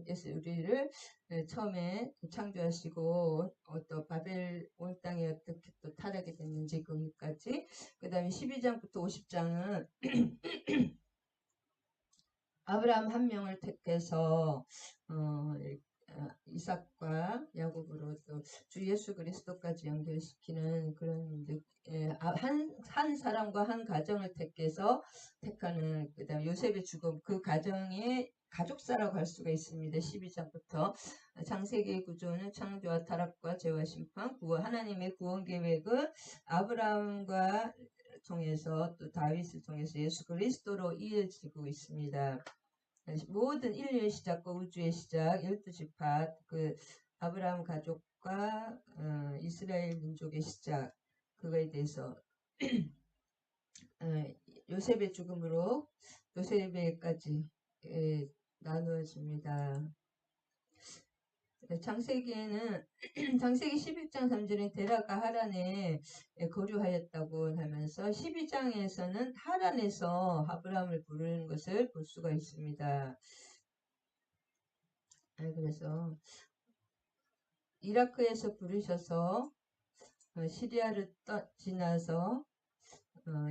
하나님께서 우리를 처음에 창조하시고 또 바벨 온 땅에 어떻게 또 타락이 됐는지 거기까지. 그 다음에 12장부터 50장은 아브라함 한 명을 택해서 이삭과 야곱으로 또 주 예수 그리스도까지 연결시키는 그런 한 사람과 한 가정을 택해서 택하는, 그 다음 요셉의 죽음, 그 가정의 가족사라고 할 수가 있습니다. 12장부터 창세기의 구조는 창조와 타락과 죄와 심판, 구원, 하나님의 구원 계획은 아브라함과 통해서 또 다윗을 통해서 예수 그리스도로 이어지고 있습니다. 모든 인류의 시작과 우주의 시작, 12지파, 그 아브라함 가족과 이스라엘 민족의 시작, 그거에 대해서 요셉의 죽음으로 요셉에까지 나누어집니다. 창세기에는 창세기 11장 3절에 데라가 하란에 거류하였다고 하면서 12장에서는 하란에서 아브라함을 부르는 것을 볼 수가 있습니다. 그래서 이라크에서 부르셔서 시리아를 지나서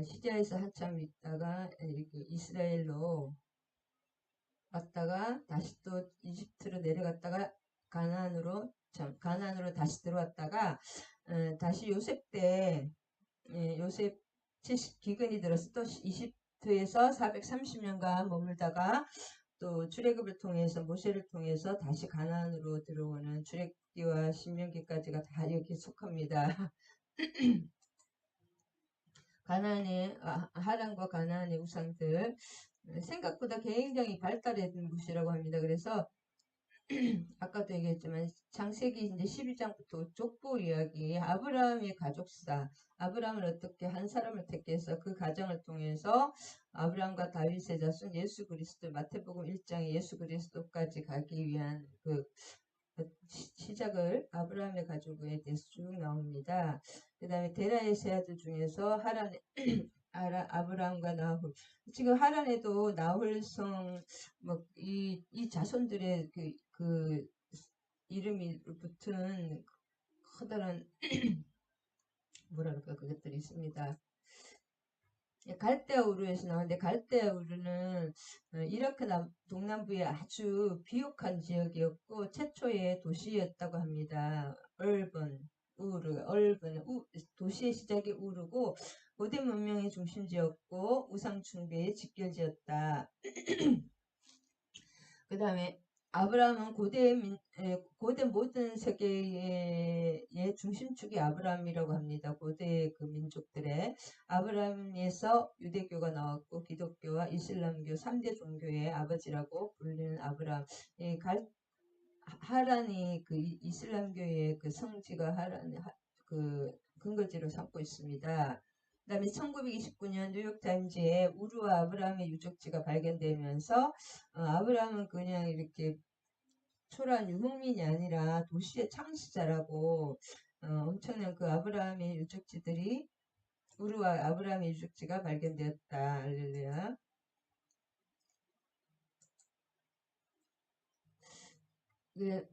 시리아에서 한참 있다가 이렇게 이스라엘로 왔다가 다시 또 이집트로 내려갔다가 가나안으로 다시 들어왔다가 다시 요셉 때 요셉 70기근이 들어서 또 이집트에서 430년간 머물다가 또 출애굽을 통해서 모세를 통해서 다시 가나안으로 들어오는 출애굽기와 신명기까지가 다 여기 속합니다. 가나안의 하란과 가나안의 우상들 생각보다 굉장히 발달된 곳이라고 합니다. 그래서 아까도 얘기했지만 창세기 이제 12장부터 족보 이야기, 아브라함의 가족사, 아브라함을 어떻게 한 사람을 택해서 그 가정을 통해서 아브라함과 다윗의 자손 예수 그리스도, 마태복음 1장에 예수 그리스도까지 가기 위한 그 시작을 아브라함의 가족에 대해서 쭉 나옵니다. 그 다음에 데라의 세 아들 중에서 하란 아브라함과 나홀, 지금 하란에도 나홀성 이 자손들의 그 이름이 붙은 커다란 뭐랄까 그것들이 있습니다. 갈대아 우르에서 나오는데 갈대아 우르는 이라크 동남부의 아주 비옥한 지역이었고 최초의 도시였다고 합니다. 도시의 시작이 우르고 고대 문명의 중심지였고 우상 숭배의 직결지였다. 그 다음에 아브라함은 고대 모든 세계의 중심축이 아브라함이라고 합니다. 고대 그 민족들의 아브라함에서 유대교가 나왔고 기독교와 이슬람교 3대 종교의 아버지라고 불리는 아브라함. 하란이 그 이슬람교의 그 성지가 그 근거지로 삼고 있습니다. 그 다음에 1929년 뉴욕타임즈에 우르와 아브라함의 유적지가 발견되면서 아브라함은 그냥 이렇게 초라한 유목민이 아니라 도시의 창시자라고 엄청난 그 아브라함의 유적지들이 우르와 아브라함의 유적지가 발견되었다. 할렐루야.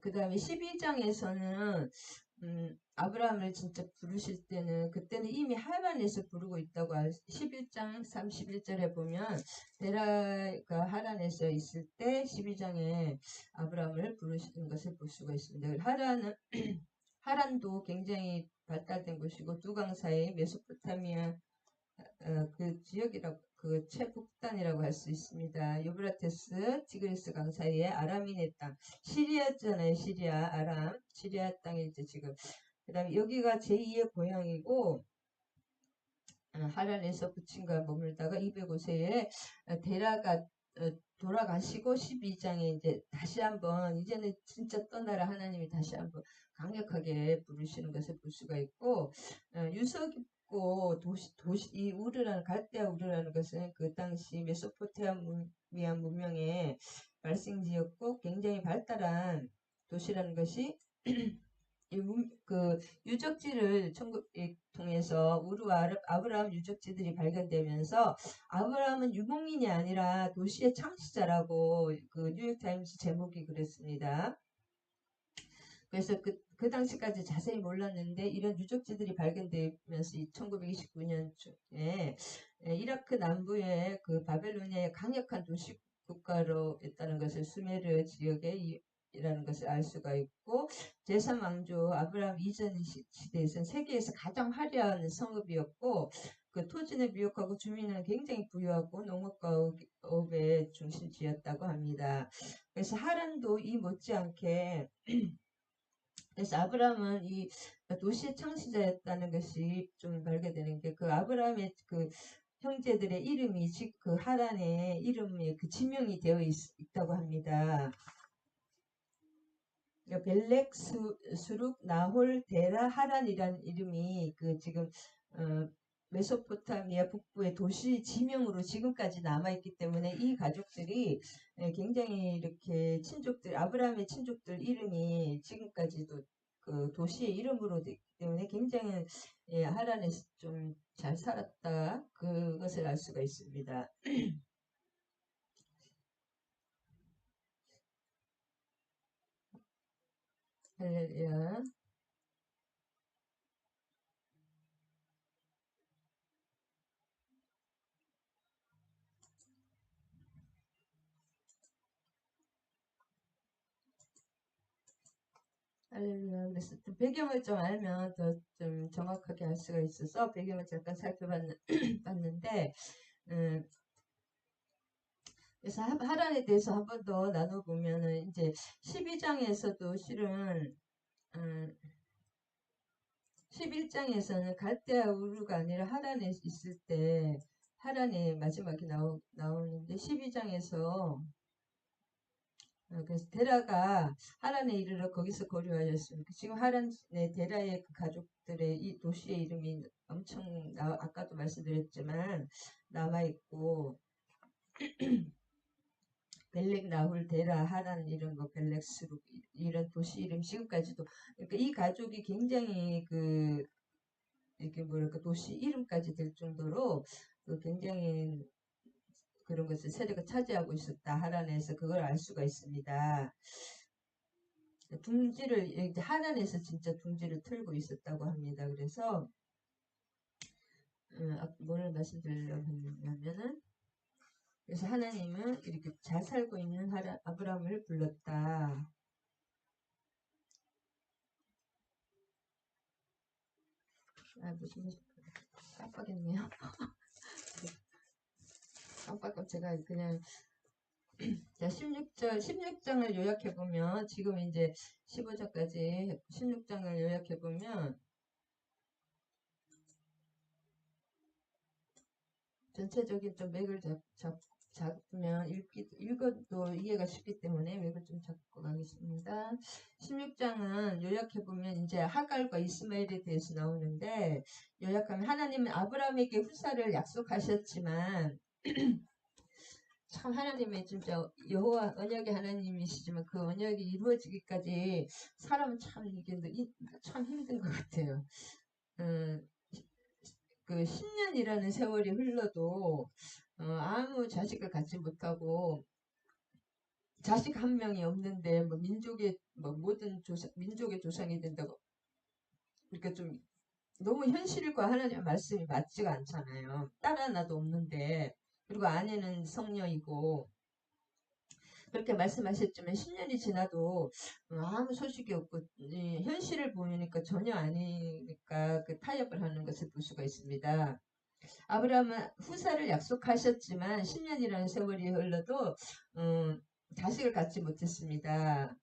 그 다음에 12장에서는 아브라함을 진짜 부르실 때는 그때는 이미 하란에서 부르고 있다고 11장 31절에 보면 데라가 하란에서 있을 때 12장에 아브라함을 부르시는 것을 볼 수가 있습니다. 하란도 굉장히 발달된 곳이고 두강 사이 메소포타미아 그 지역이라고 그 최북단이라고 할 수 있습니다. 유브라테스 티그리스 강 사이에 아람인의 땅, 시리아잖아요. 시리아 땅이 이제 지금 그 다음에 여기가 제2의 고향이고 하란에서 부친과 머물다가 205세에 데라가 돌아가시고 12장에 이제 다시 한번 이제는 진짜 떠나라 하나님이 다시 한번 강력하게 부르시는 것을 볼 수가 있고 유서 깊고 이 우르라는 갈대아 우르라는 것은 그 당시 메소포타미아 문명의 발생지였고 굉장히 발달한 도시라는 것이 그 유적지를 통해서 우르와 아브라함 유적지들이 발견되면서 아브라함은 유목민이 아니라 도시의 창시자라고 그 뉴욕타임스 제목이 그랬습니다. 그래서 그 당시까지 자세히 몰랐는데 이런 유적지들이 발견되면서 1929년쯤에 이라크 남부의 그 바벨로니아의 강력한 도시 국가로 있다는 것을 수메르 지역에 이라는 것을 알 수가 있고 제3왕조 아브라함 이전 시대에서는 세계에서 가장 화려한 성읍이었고 그 토지는 미혹하고 주민은 굉장히 부유하고 농업가업의 중심지였다고 합니다. 그래서 하란도 이 못지않게 그래서 아브라함은 이 도시의 창시자였다는 것이 좀 발견되는 게 그 아브라함의 그 형제들의 이름이 그 하란의 이름에 그 지명이 되어 있다고 합니다. 벨렉, 수룩, 나홀, 데라, 하란이라는 이름이 그 지금 메소포타미아 북부의 도시 지명으로 지금까지 남아있기 때문에 이 가족들이 굉장히 이렇게 친족들, 아브라함의 친족들 이름이 지금까지도 그 도시의 이름으로 되기 때문에 굉장히 하란에서 좀 잘 살았다 그것을 알 수가 있습니다. 할렐루야. 할렐루야. 그래서 좀 배경을 좀 알면 더 좀 정확하게 알 수가 있어서 배경을 잠깐 살펴봤는데, 그래서 하란에 대해서 한 번 더 나눠보면은 이제 12장에서도 실은, 11장에서는 갈대아 우르가 아니라 하란에 있을 때, 하란이 마지막에 나오는데 12장에서 그래서 데라가 하란에 이르러 거기서 거류하였습니다. 지금 하란의 데라의 그 가족들의 이 도시의 이름이 엄청 아까도 말씀드렸지만 남아있고 벨렉 나홀 데라 하란 이런 거 벨렉스룩 이런 도시 이름 지금까지도 그러니까 이 가족이 굉장히 그 이렇게 뭐랄까 도시 이름까지 될 정도로 그 굉장히 그런 것을 세력을 차지하고 있었다 하란에서 그걸 알 수가 있습니다. 둥지를 하란에서 진짜 둥지를 틀고 있었다고 합니다. 그래서 뭘 말씀드리려고 했냐면은 그래서 하나님은 이렇게 잘 살고 있는 아브라함을 불렀다. 무슨 깜빡했네요. 깜빡 제가 그냥 자 16장을 요약해보면 지금 이제 15장까지 16장을 요약해보면 전체적인 좀 맥을 잡으면 읽어도 이해가 쉽기 때문에 맥을 좀 잡고 가겠습니다. 16장은 요약해보면 이제 하갈과 이스마엘에 대해서 나오는데 요약하면 하나님은 아브라함에게 후사를 약속하셨지만 참 하나님의 진짜 여호와 언약의 하나님이시지만 그 언약이 이루어지기까지 사람은 참 이게 참 힘든 것 같아요. 그 10년이라는 세월이 흘러도 아무 자식을 갖지 못하고 자식 한 명이 없는데 뭐 민족의 뭐 모든 민족의 조상이 된다고 그러니까 좀 너무 현실과 하나님의 말씀이 맞지가 않잖아요. 딸 하나도 없는데 그리고 아내는 성녀이고 그렇게 말씀하셨지만 10년이 지나도 아무 소식이 없고 현실을 보니까 전혀 아니니까 그 타협을 하는 것을 볼 수가 있습니다. 아브라함은 후사를 약속하셨지만 10년이라는 세월이 흘러도 자식을 갖지 못했습니다.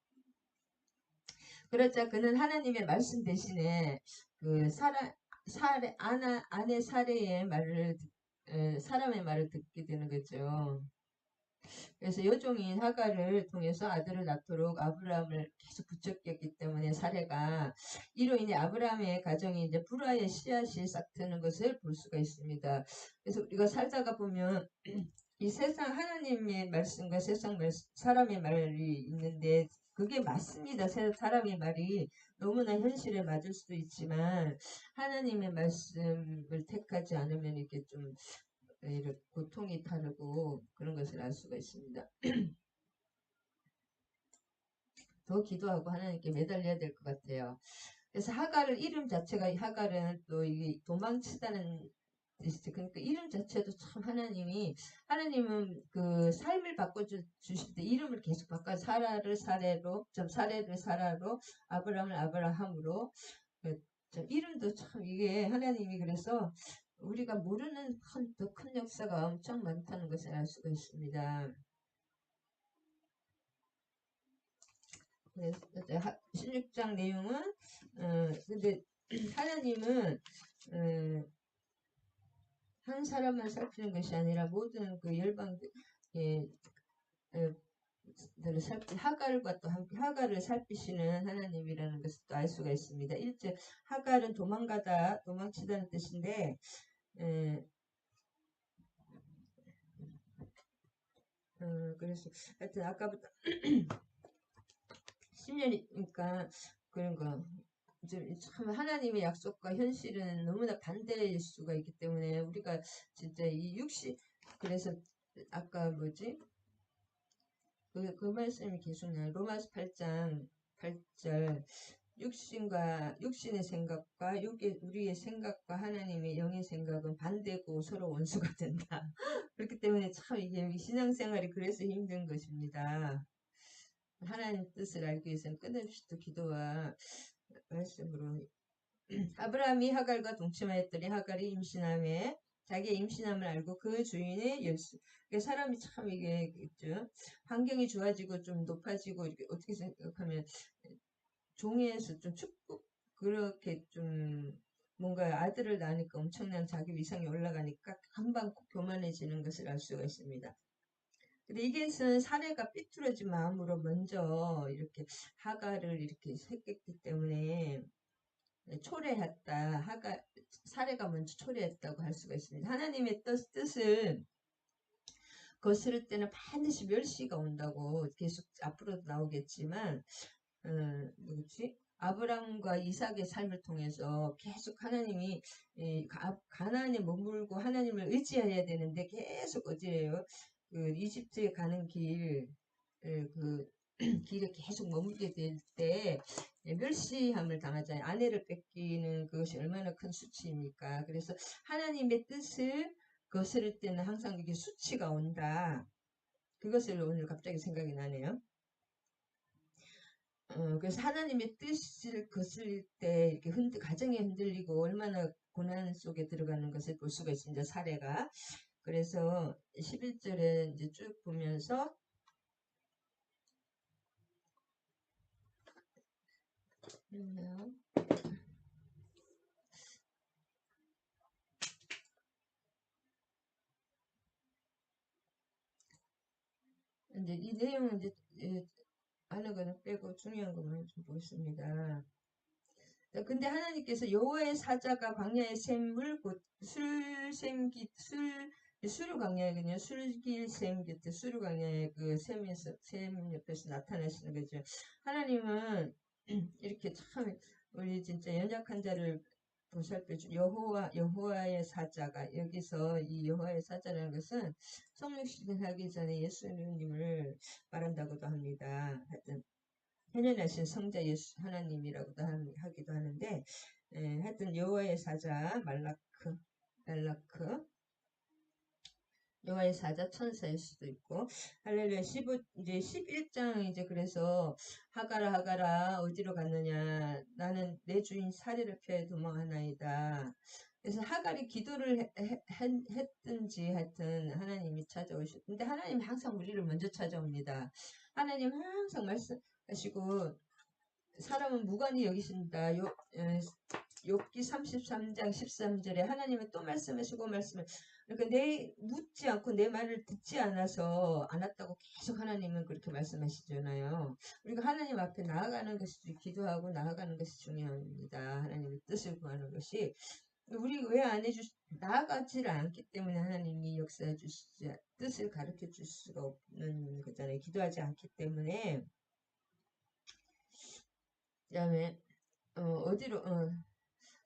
그러자 그는 하나님의 말씀 대신에 그 아내 사례의 말을 사람의 말을 듣게 되는 거죠. 그래서 여종인 하갈을 통해서 아들을 낳도록 아브라함을 계속 부추겼기 때문에 사례가 이로 인해 아브라함의 가정이 이제 불화의 씨앗이 싹 트는 것을 볼 수가 있습니다. 그래서 우리가 살다가 보면 이 세상 하나님의 말씀과 세상 사람의 말이 있는데 그게 맞습니다. 사람의 말이 너무나 현실에 맞을 수도 있지만 하나님의 말씀을 택하지 않으면 이렇게 좀 이렇게 고통이 다르고 그런 것을 알 수가 있습니다. 더 기도하고 하나님께 매달려야 될 것 같아요. 그래서 하갈을 이름 자체가 하갈은 또 이게 도망치다는 뜻이죠. 그러니까 이름 자체도 참 하나님은 그 삶을 주실 때 이름을 계속 바꿔 사라를 사레로 좀 사레를 사라로 아브라함을 아브라함으로 참 이름도 참 이게 하나님이 그래서 우리가 모르는 더 큰 역사가 엄청 많다는 것을 알 수가 있습니다. 그래서 16장 내용은 근데 하나님은 한 사람만 살피는 것이 아니라 모든 그 열방들 예, 하갈과 또 함께 하갈을 살피시는 하나님이라는 것을 또 알 수가 있습니다. 일제 하갈은 도망치다는 뜻인데 그래서 하여튼 아까부터 10년이니까 그런 거 참 하나님의 약속과 현실은 너무나 반대일 수가 있기 때문에 우리가 진짜 이 육신 그래서 아까 뭐지 그 말씀이 계속 나요. 로마서 8장 8절 육신의 생각과 우리의 생각과 하나님의 영의 생각은 반대고 서로 원수가 된다. 그렇기 때문에 참 이게 신앙생활이 그래서 힘든 것입니다. 하나님 뜻을 알기 위해서는 끊임없이 또 기도와 말씀으로 아브라함이 하갈과 동침하였더니 하갈이 임신함에 자기의 임신함을 알고 그 주인의 열수. 사람이 참 이게 있죠. 환경이 좋아지고 좀 높아지고 이렇게 어떻게 생각하면 종에서 좀 축복 그렇게 좀 뭔가 아들을 낳으니까 엄청난 자기 위상이 올라가니까 금방 교만해지는 것을 알 수가 있습니다. 근데 이것은 사례가 삐뚤어진 마음으로 먼저 이렇게 하갈을 이렇게 했기 때문에 초래했다. 사례가 먼저 초래했다고 할 수가 있습니다. 하나님의 뜻을 거스를 때는 반드시 멸시가 온다고 계속 앞으로도 나오겠지만 뭐지? 아브람과 이삭의 삶을 통해서 계속 하나님이 가나안에 머물고 하나님을 의지해야 되는데 계속 어디래요? 그 이집트에 가는 그 길에 계속 머물게 될 때 멸시함을 당하잖아요. 아내를 뺏기는 그것이 얼마나 큰 수치입니까? 그래서 하나님의 뜻을 거스를 때는 항상 이게 수치가 온다. 그것을 오늘 갑자기 생각이 나네요. 그래서 하나님의 뜻을 거슬릴 때 이렇게 가정이 흔들리고 얼마나 고난 속에 들어가는 것을 볼 수가 있습니다. 사례가. 그래서 11절에 이제 쭉 보면서 이제 이 내용은 이제 아는 거는 빼고 중요한 것만 좀 보겠습니다. 근데 하나님께서 여호와의 사자가 광야의 샘물 곧 수르 광야거든요. 술길 샘 곁에 수르 광야의 그 샘 옆에서 나타나시는 거죠. 하나님은 이렇게 참 우리 진짜 연약한 자를 보살펴주 여호와의 사자가 여기서 이 여호와의 사자라는 것은 성육신을 하기 전에 예수님을 말한다고도 합니다. 하여튼 현현하신 성자 예수 하나님이라고도 하기도 하는데 하여튼 여호와의 사자 말라크 여호와의 사자 천사일 수도 있고 할렐루야 15 이제 11장 이제 그래서 하가라 어디로 갔느냐 나는 내 주인 사리를 피해 도망하나이다. 그래서 하갈이 기도를 했든지 하여튼 하나님이 찾아오셨. 근데 하나님 항상 우리를 먼저 찾아옵니다. 하나님 항상 말씀하시고 사람은 무관히 여기신다. 욥기 33장 13절에 하나님은 또 말씀하시고 그러니까 묻지 않고 내 말을 듣지 않았다고 계속 하나님은 그렇게 말씀하시잖아요. 우리가 하나님 앞에 나아가는 것이 기도하고 나아가는 것이 중요합니다. 하나님의 뜻을 구하는 것이 우리 왜 안 나아가지를 않기 때문에 하나님이 역사해 뜻을 가르쳐 줄 수가 없는 거잖아요. 기도하지 않기 때문에 그다음에 어디로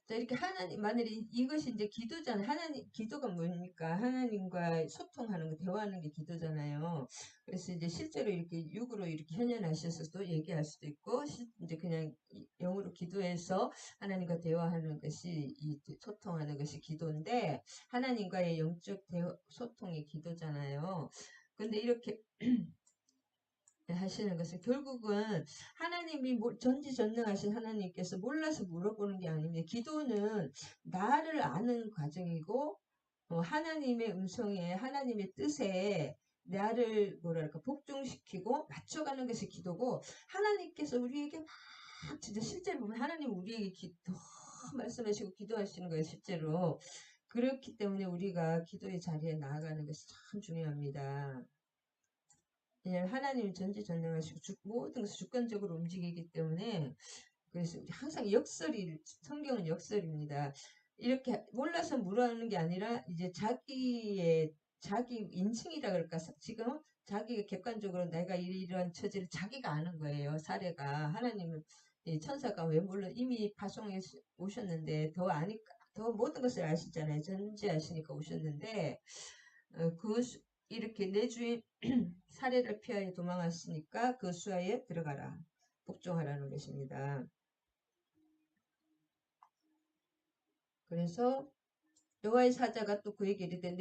자, 이렇게 하나님, 만일에 이것이 이제 기도잖아요. 하나님, 기도가 뭡니까? 하나님과 소통하는 거, 대화하는 게 기도잖아요. 그래서 이제 실제로 이렇게 육으로 이렇게 현현하셔서도 얘기할 수도 있고, 이제 그냥 영으로 기도해서 하나님과 대화하는 것이, 소통하는 것이 기도인데, 하나님과의 영적 소통이 기도잖아요. 근데 이렇게 하시는 것은 결국은 하나님이 전지전능하신 하나님께서 몰라서 물어보는 게 아닙니다. 기도는 나를 아는 과정이고 하나님의 음성에 하나님의 뜻에 나를 뭐랄까 복종시키고 맞춰가는 것이 기도고 하나님께서 우리에게 막 진짜 실제로 보면 하나님 우리에게 말씀하시고 기도하시는 거예요. 실제로 그렇기 때문에 우리가 기도의 자리에 나아가는 것이 참 중요합니다. 왜냐하면 하나님이 전지전능하시고 모든 것을 주권적으로 움직이기 때문에 그래서 항상 성경은 역설입니다. 이렇게 몰라서 물어하는 게 아니라 이제 자기 인칭이라 그럴까 지금 자기가 객관적으로 내가 이런 처지를 자기가 아는 거예요. 사례가 하나님은 천사가 왜 몰라 이미 파송해 오셨는데 더 모든 것을 아시잖아요. 전지하시니까 오셨는데 이렇게 내 주인 살해를 피하여 도망했으니까 그 수하에 들어가라. 복종하라는 것입니다. 그래서 여호와의 사자가 또 그에게 이르되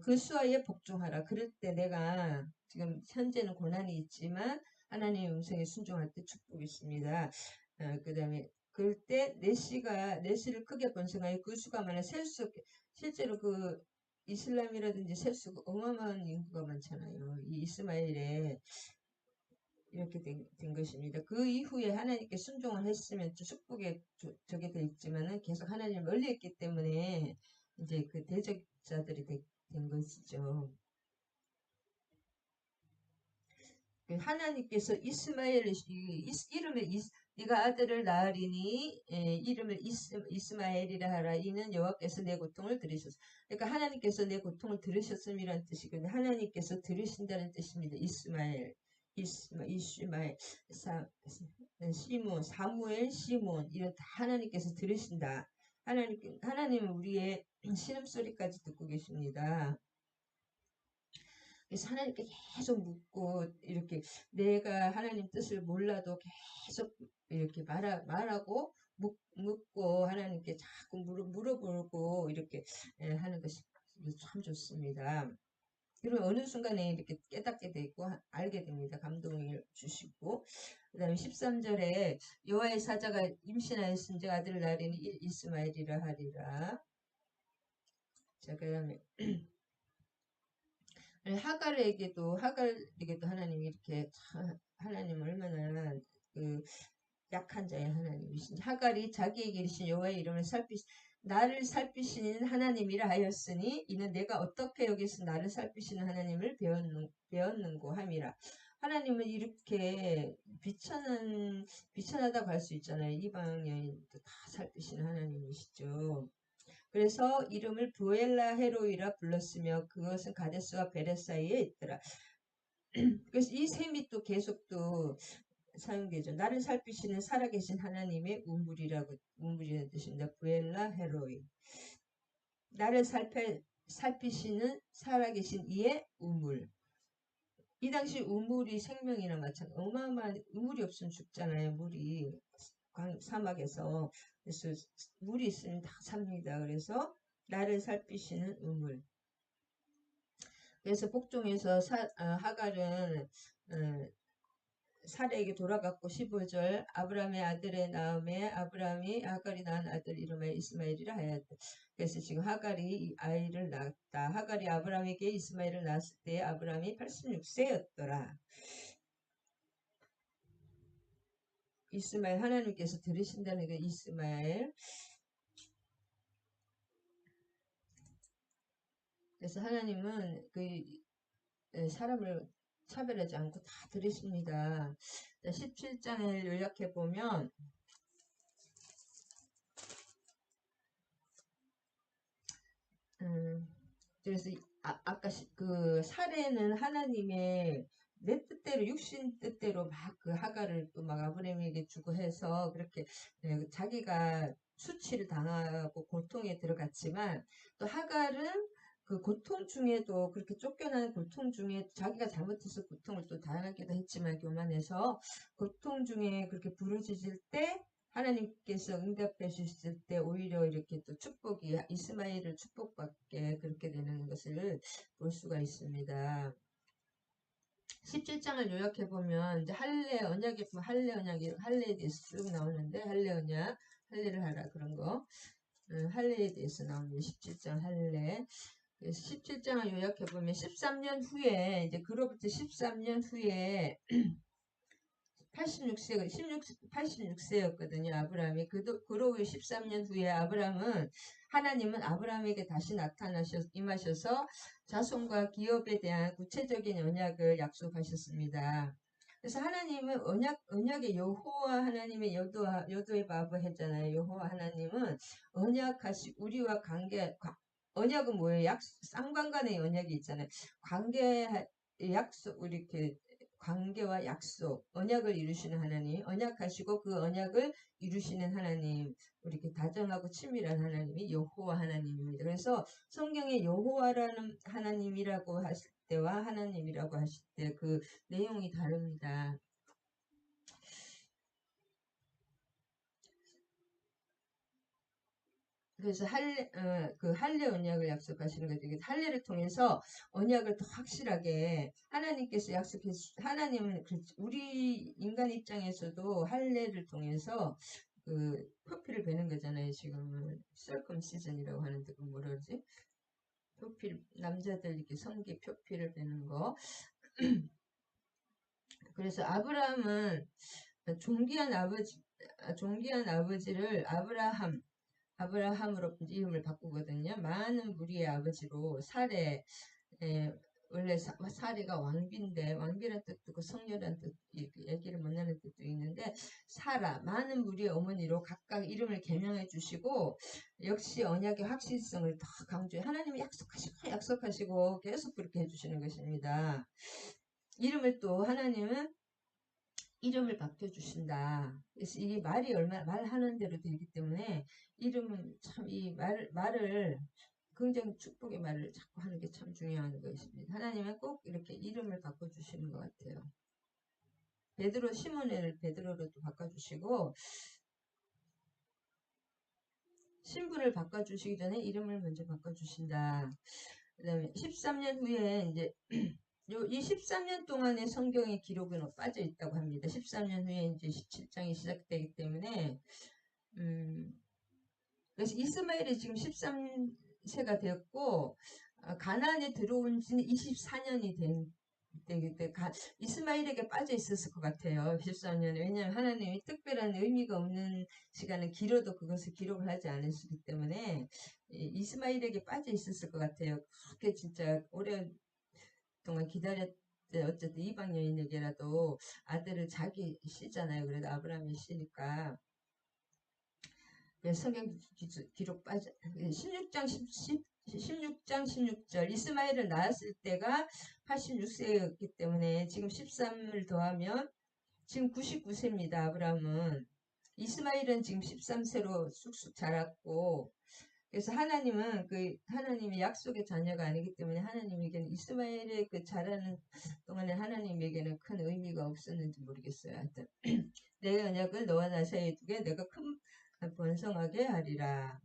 그 수하에 복종하라. 그럴 때 내가 지금 현재는 고난이 있지만 하나님의 음성에 순종할 때 축복이 있습니다. 그 다음에 그럴 때 내시를 크게 번성하여 그 수가 많아 셀 수 없게 실제로 그 이슬람이라든지 셀 수가 어마어마한 인구가 많잖아요. 이 이스마엘에 이렇게 된 것입니다. 그 이후에 하나님께 순종을 했으면 축복에 저게 됐지만은 계속 하나님을 멀리했기 때문에 이제 그 대적자들이 된 것이죠. 하나님께서 이스마엘을 이름을 네가 아들을 낳으리니 이름을 이스마엘이라 하라. 이는 여호와께서 내 고통을 들으셨어. 그러니까 하나님께서 내 고통을 들으셨음이라는 뜻이거든요. 하나님께서 들으신다는 뜻입니다. 이스마엘 시몬 사무엘 시몬 이런 다 하나님께서 들으신다. 하나님은 우리의 신음소리까지 듣고 계십니다. 그래서 하나님께 계속 묻고 이렇게 내가 하나님 뜻을 몰라도 계속 이렇게 말하고 묻고 하나님께 자꾸 물어보고 이렇게 하는 것이 참 좋습니다. 그러면 어느 순간에 이렇게 깨닫게 되고 알게 됩니다. 감동을 주시고 그 다음에 13절에 여호와의 사자가 임신하였은즉 아들을 낳으리니 이스마엘이라 하리라. 자, 그 다음에 하갈에게도 하나님이 이렇게 하나님 얼마나 그 약한 자의 하나님이신지 하갈이 자기에게 이르신 여호와의 이름을 나를 살피시는 하나님이라 하였으니 이는 내가 어떻게 여기서 나를 살피시는 하나님을 배웠는고 함이라. 하나님은 이렇게 비천하다고 할 수 있잖아요. 이방 여인도 다 살피시는 하나님이시죠. 그래서 이름을 부엘라 헤로이라 불렀으며 그것은 가데스와 베레 사이에 있더라. 그래서 이 셈이 또 계속 또 사용되죠. 나를 살피시는 살아계신 하나님의 우물이라는 뜻입니다. 부엘라 헤로이. 나를 살피시는 살아계신 이의 우물. 이 당시 우물이 생명이나 마찬가지. 어마어마한 우물이 없으면 죽잖아요. 물이 사막에서. 그래서 물이 있으면 다 삽니다. 그래서 나를 살피시는 우물. 그래서 복종에서 하갈은 사레에게 돌아갔고 15절 아브라함의 아들의 나음에 아브라함이 하갈이 낳은 아들 이름을 이스마엘이라 하였다. 그래서 지금 하갈이 이 아이를 낳았다. 하갈이 아브라함에게 이스마엘을 낳았을 때 아브라함이 86세였더라. 이스마엘 하나님께서 들으신다는 게 이스마엘. 그래서 하나님은 그 사람을 차별하지 않고 다 들으십니다. 17장을 요약해 보면 그래서 아까 그 사례는 하나님의 내 뜻대로 육신 뜻대로 막 그 하갈을 또 막 아브라함에게 주고 해서 그렇게 자기가 수치를 당하고 고통에 들어갔지만 또 하갈은 그 고통 중에도 그렇게 쫓겨나는 고통 중에 자기가 잘못해서 고통을 또 당하기도 했지만 교만해서 고통 중에 그렇게 부르짖을 때 하나님께서 응답해 주실 때 오히려 이렇게 또 축복이 이스마엘을 축복받게 그렇게 되는 것을 볼 수가 있습니다. 17장을 요약해보면, 이제 할례, 언약이 있으면 할례, 언약이, 할례에 대해서 쭉 나오는데, 할례, 언약, 할례를 하라, 그런 거. 할례에 대해서 나오는 17장 할례. 17장을 요약해보면, 13년 후에, 이제 그로부터 13년 후에, 86세였거든요. 아브라함이. 그로 후 13년 후에 하나님은 아브라함에게 다시 임하셔서 자손과 기업에 대한 구체적인 언약을 약속하셨습니다. 그래서 하나님은 언약의 여호와 하나님의 여도의 바보 했잖아요. 여호와 하나님은 우리와 언약은 뭐예요? 쌍방간의 언약이 있잖아요. 약속, 이렇게 관계와 약속, 언약을 이루시는 하나님, 언약하시고 그 언약을 이루시는 하나님, 이렇게 다정하고 친밀한 하나님이 여호와 하나님입니다. 그래서 성경에 여호와라는 하나님이라고 하실 때와 하나님이라고 하실 때 그 내용이 다릅니다. 그래서 그 할례 언약을 약속하시는 거죠. 할례를 통해서 언약을 더 확실하게 하나님께서 하나님은 우리 인간 입장에서도 할례를 통해서 그 표피를 베는 거잖아요. 지금은 circumcision이라고 하는데 그 뭐라 그러지? 남자들 이렇게 성기 표피를 베는 거. 그래서 아브라함은 존귀한 아버지를 아브라함으로 이름을 바꾸거든요. 많은 무리의 아버지로 원래 사례가 왕비인데 왕비란 뜻도 있고 성녀란 뜻, 얘기를 못하는 뜻도 있는데 많은 무리의 어머니로 각각 이름을 개명해 주시고 역시 언약의 확실성을 더 강조해 하나님이 약속하시고 계속 그렇게 해주시는 것입니다. 하나님은 이름을 바꿔주신다. 그래서 이 말이 말하는 대로 되기 때문에 이름은 참 말을 굉장히 축복의 말을 자꾸 하는 게 참 중요한 것입니다. 하나님은 꼭 이렇게 이름을 바꿔주시는 것 같아요. 시몬을 베드로로 바꿔주시고 신분을 바꿔주시기 전에 이름을 먼저 바꿔주신다. 그 다음에 13년 후에 이제 이 13년 동안의 성경의 기록은 빠져 있다고 합니다. 13년 후에 이제 17장이 시작되기 때문에, 그래서 이스마엘이 지금 13세가 되었고, 가나안에 들어온 지는 24년이 이스마엘에게 빠져 있었을 것 같아요. 14년에. 왜냐하면 하나님이 특별한 의미가 없는 시간은 길어도 그것을 기록을 하지 않으시기 때문에, 이스마엘에게 빠져 있었을 것 같아요. 그렇게 진짜 오랫동안 기다렸대. 어쨌든 이방 여인에게라도 아들을 자기 씨잖아요. 그래도 아브라함이 씨니까. 그래서 성경 기록 빠져 16장 16절 이스마엘을 낳았을 때가 86세였기 때문에 지금 13을 더하면 지금 99세입니다. 아브라함은. 이스마엘은 지금 13세로 쑥쑥 자랐고 그래서 하나님은 하나님의 약속의 자녀가 아니기 때문에 하나님에게는 이스마엘의 그 자라는 동안에 하나님에게는 큰 의미가 없었는지 모르겠어요. 하여튼 내 언약을 너와 나 사이에 두게 내가 큰 번성하게 하리라.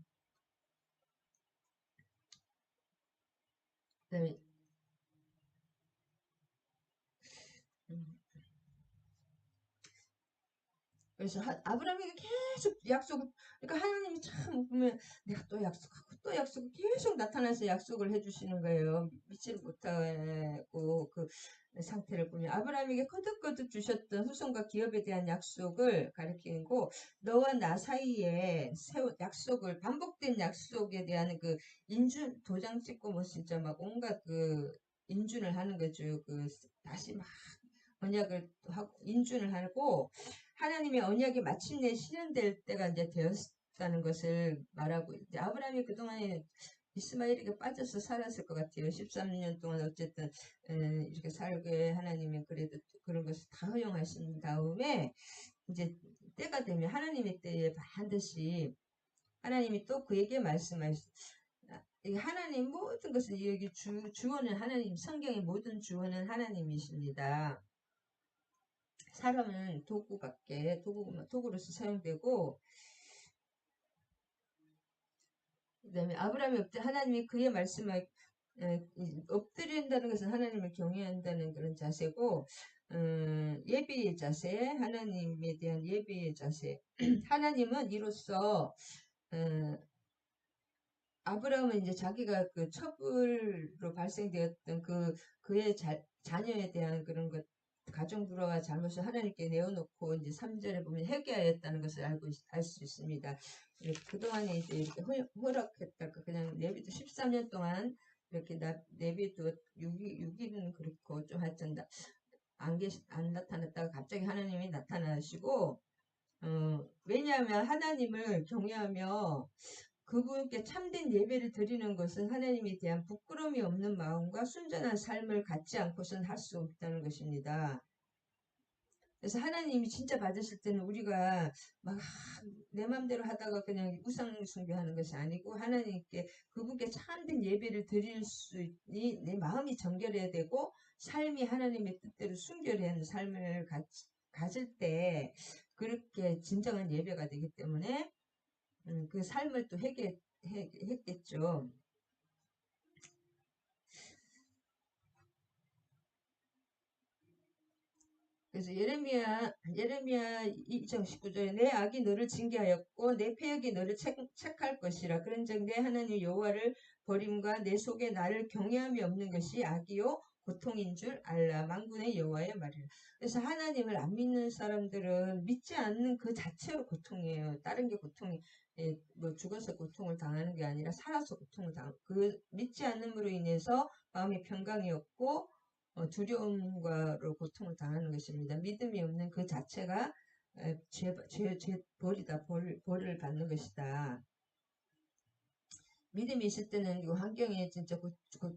그다음에 그래서 아브라함에게 계속 그러니까 하나님이 참 보면 내가 또 약속하고 또 약속을 계속 나타나서 약속을 해주시는 거예요. 믿지 못하고 그 상태를 보면 아브라함에게 거듭거듭 주셨던 후손과 기업에 대한 약속을 가리키고 너와 나 사이에 약속을 반복된 약속에 대한 그 도장 찍고 뭐 진짜 막 온갖 그 인준을 하는 거죠. 다시 막 언약을 하고 인준을 하고 하나님의 언약이 마침내 실현될 때가 이제 되었다는 것을 말하고 이제 아브라함이 그동안에 이스마엘에게 빠져서 살았을 것 같아요. 13년 동안 어쨌든 이렇게 살게 하나님이 그래도 그런 것을 다 허용하신 다음에 이제 때가 되면 하나님의 때에 반드시 하나님이 또 그에게 말씀하시 하나님 모든 것은 여기 주어는 하나님, 성경의 모든 주어는 하나님이십니다. 사람은 도구로서 사용되고, 그 다음에 아브라함이 하나님이 그의 말씀을 엎드린다는 것은 하나님을 경외한다는 그런 자세고, 예비의 자세, 하나님에 대한 예비의 자세. 하나님은 이로써 아브라함은 이제 자기가 그 첩으로 발생되었던 그의 자녀에 대한 그런 것, 가정 불화와 잘못을 하나님께 내어놓고 이제 3절에 보면 회개하였다는 것을 알 수 있습니다. 그동안에 이제 이렇게 허락했다가 그냥 내비도 13년 동안 이렇게 내비도 6일은 그렇고 좀 하여튼 안 나타났다가 갑자기 하나님이 나타나시고, 왜냐하면 하나님을 경외하며 그분께 참된 예배를 드리는 것은 하나님에 대한 부끄러움이 없는 마음과 순전한 삶을 갖지 않고서는 할 수 없다는 것입니다. 그래서 하나님이 진짜 받으실 때는 우리가 막 내 맘대로 하다가 그냥 우상 숭배하는 것이 아니고 하나님께 그분께 참된 예배를 드릴 수 있니 내 마음이 정결해야 되고 삶이 하나님의 뜻대로 순결해야 하는 삶을 가질 때 그렇게 진정한 예배가 되기 때문에 그 삶을 또 했겠죠. 그래서 예레미야 2장 19절에 내 악이 너를 징계하였고 내 패역이 너를 책할 것이라. 그런즉 내 하나님 여호와를 버림과 내 속에 나를 경외함이 없는 것이 악이요 고통인 줄 알라. 만군의 여호와의 말이라. 그래서 하나님을 안 믿는 사람들은 믿지 않는 그 자체로 고통이에요. 다른 게 고통이 뭐 죽어서 고통을 당하는 게 아니라 살아서 고통을 그 믿지 않음으로 인해서 마음의 평강이 없고 두려움과로 고통을 당하는 것입니다. 믿음이 없는 그 자체가 벌이다. 벌을 받는 것이다. 믿음이 있을 때는 이 환경에 진짜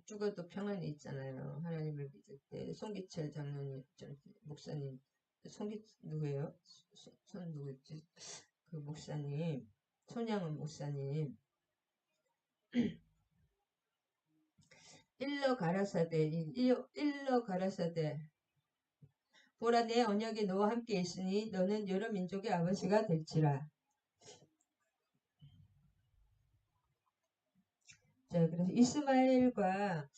죽어도 평안이 있잖아요. 하나님을 믿을 때. 송기철 장로님, 목사님, 누구예요? 누구였지? 그 목사님, 손양은 목사님. 일러 가라사대 보라 내 언약이 너와 함께 있으니 너는 여러 민족의 아버지가 될지라. 자, 그래서 이스마엘과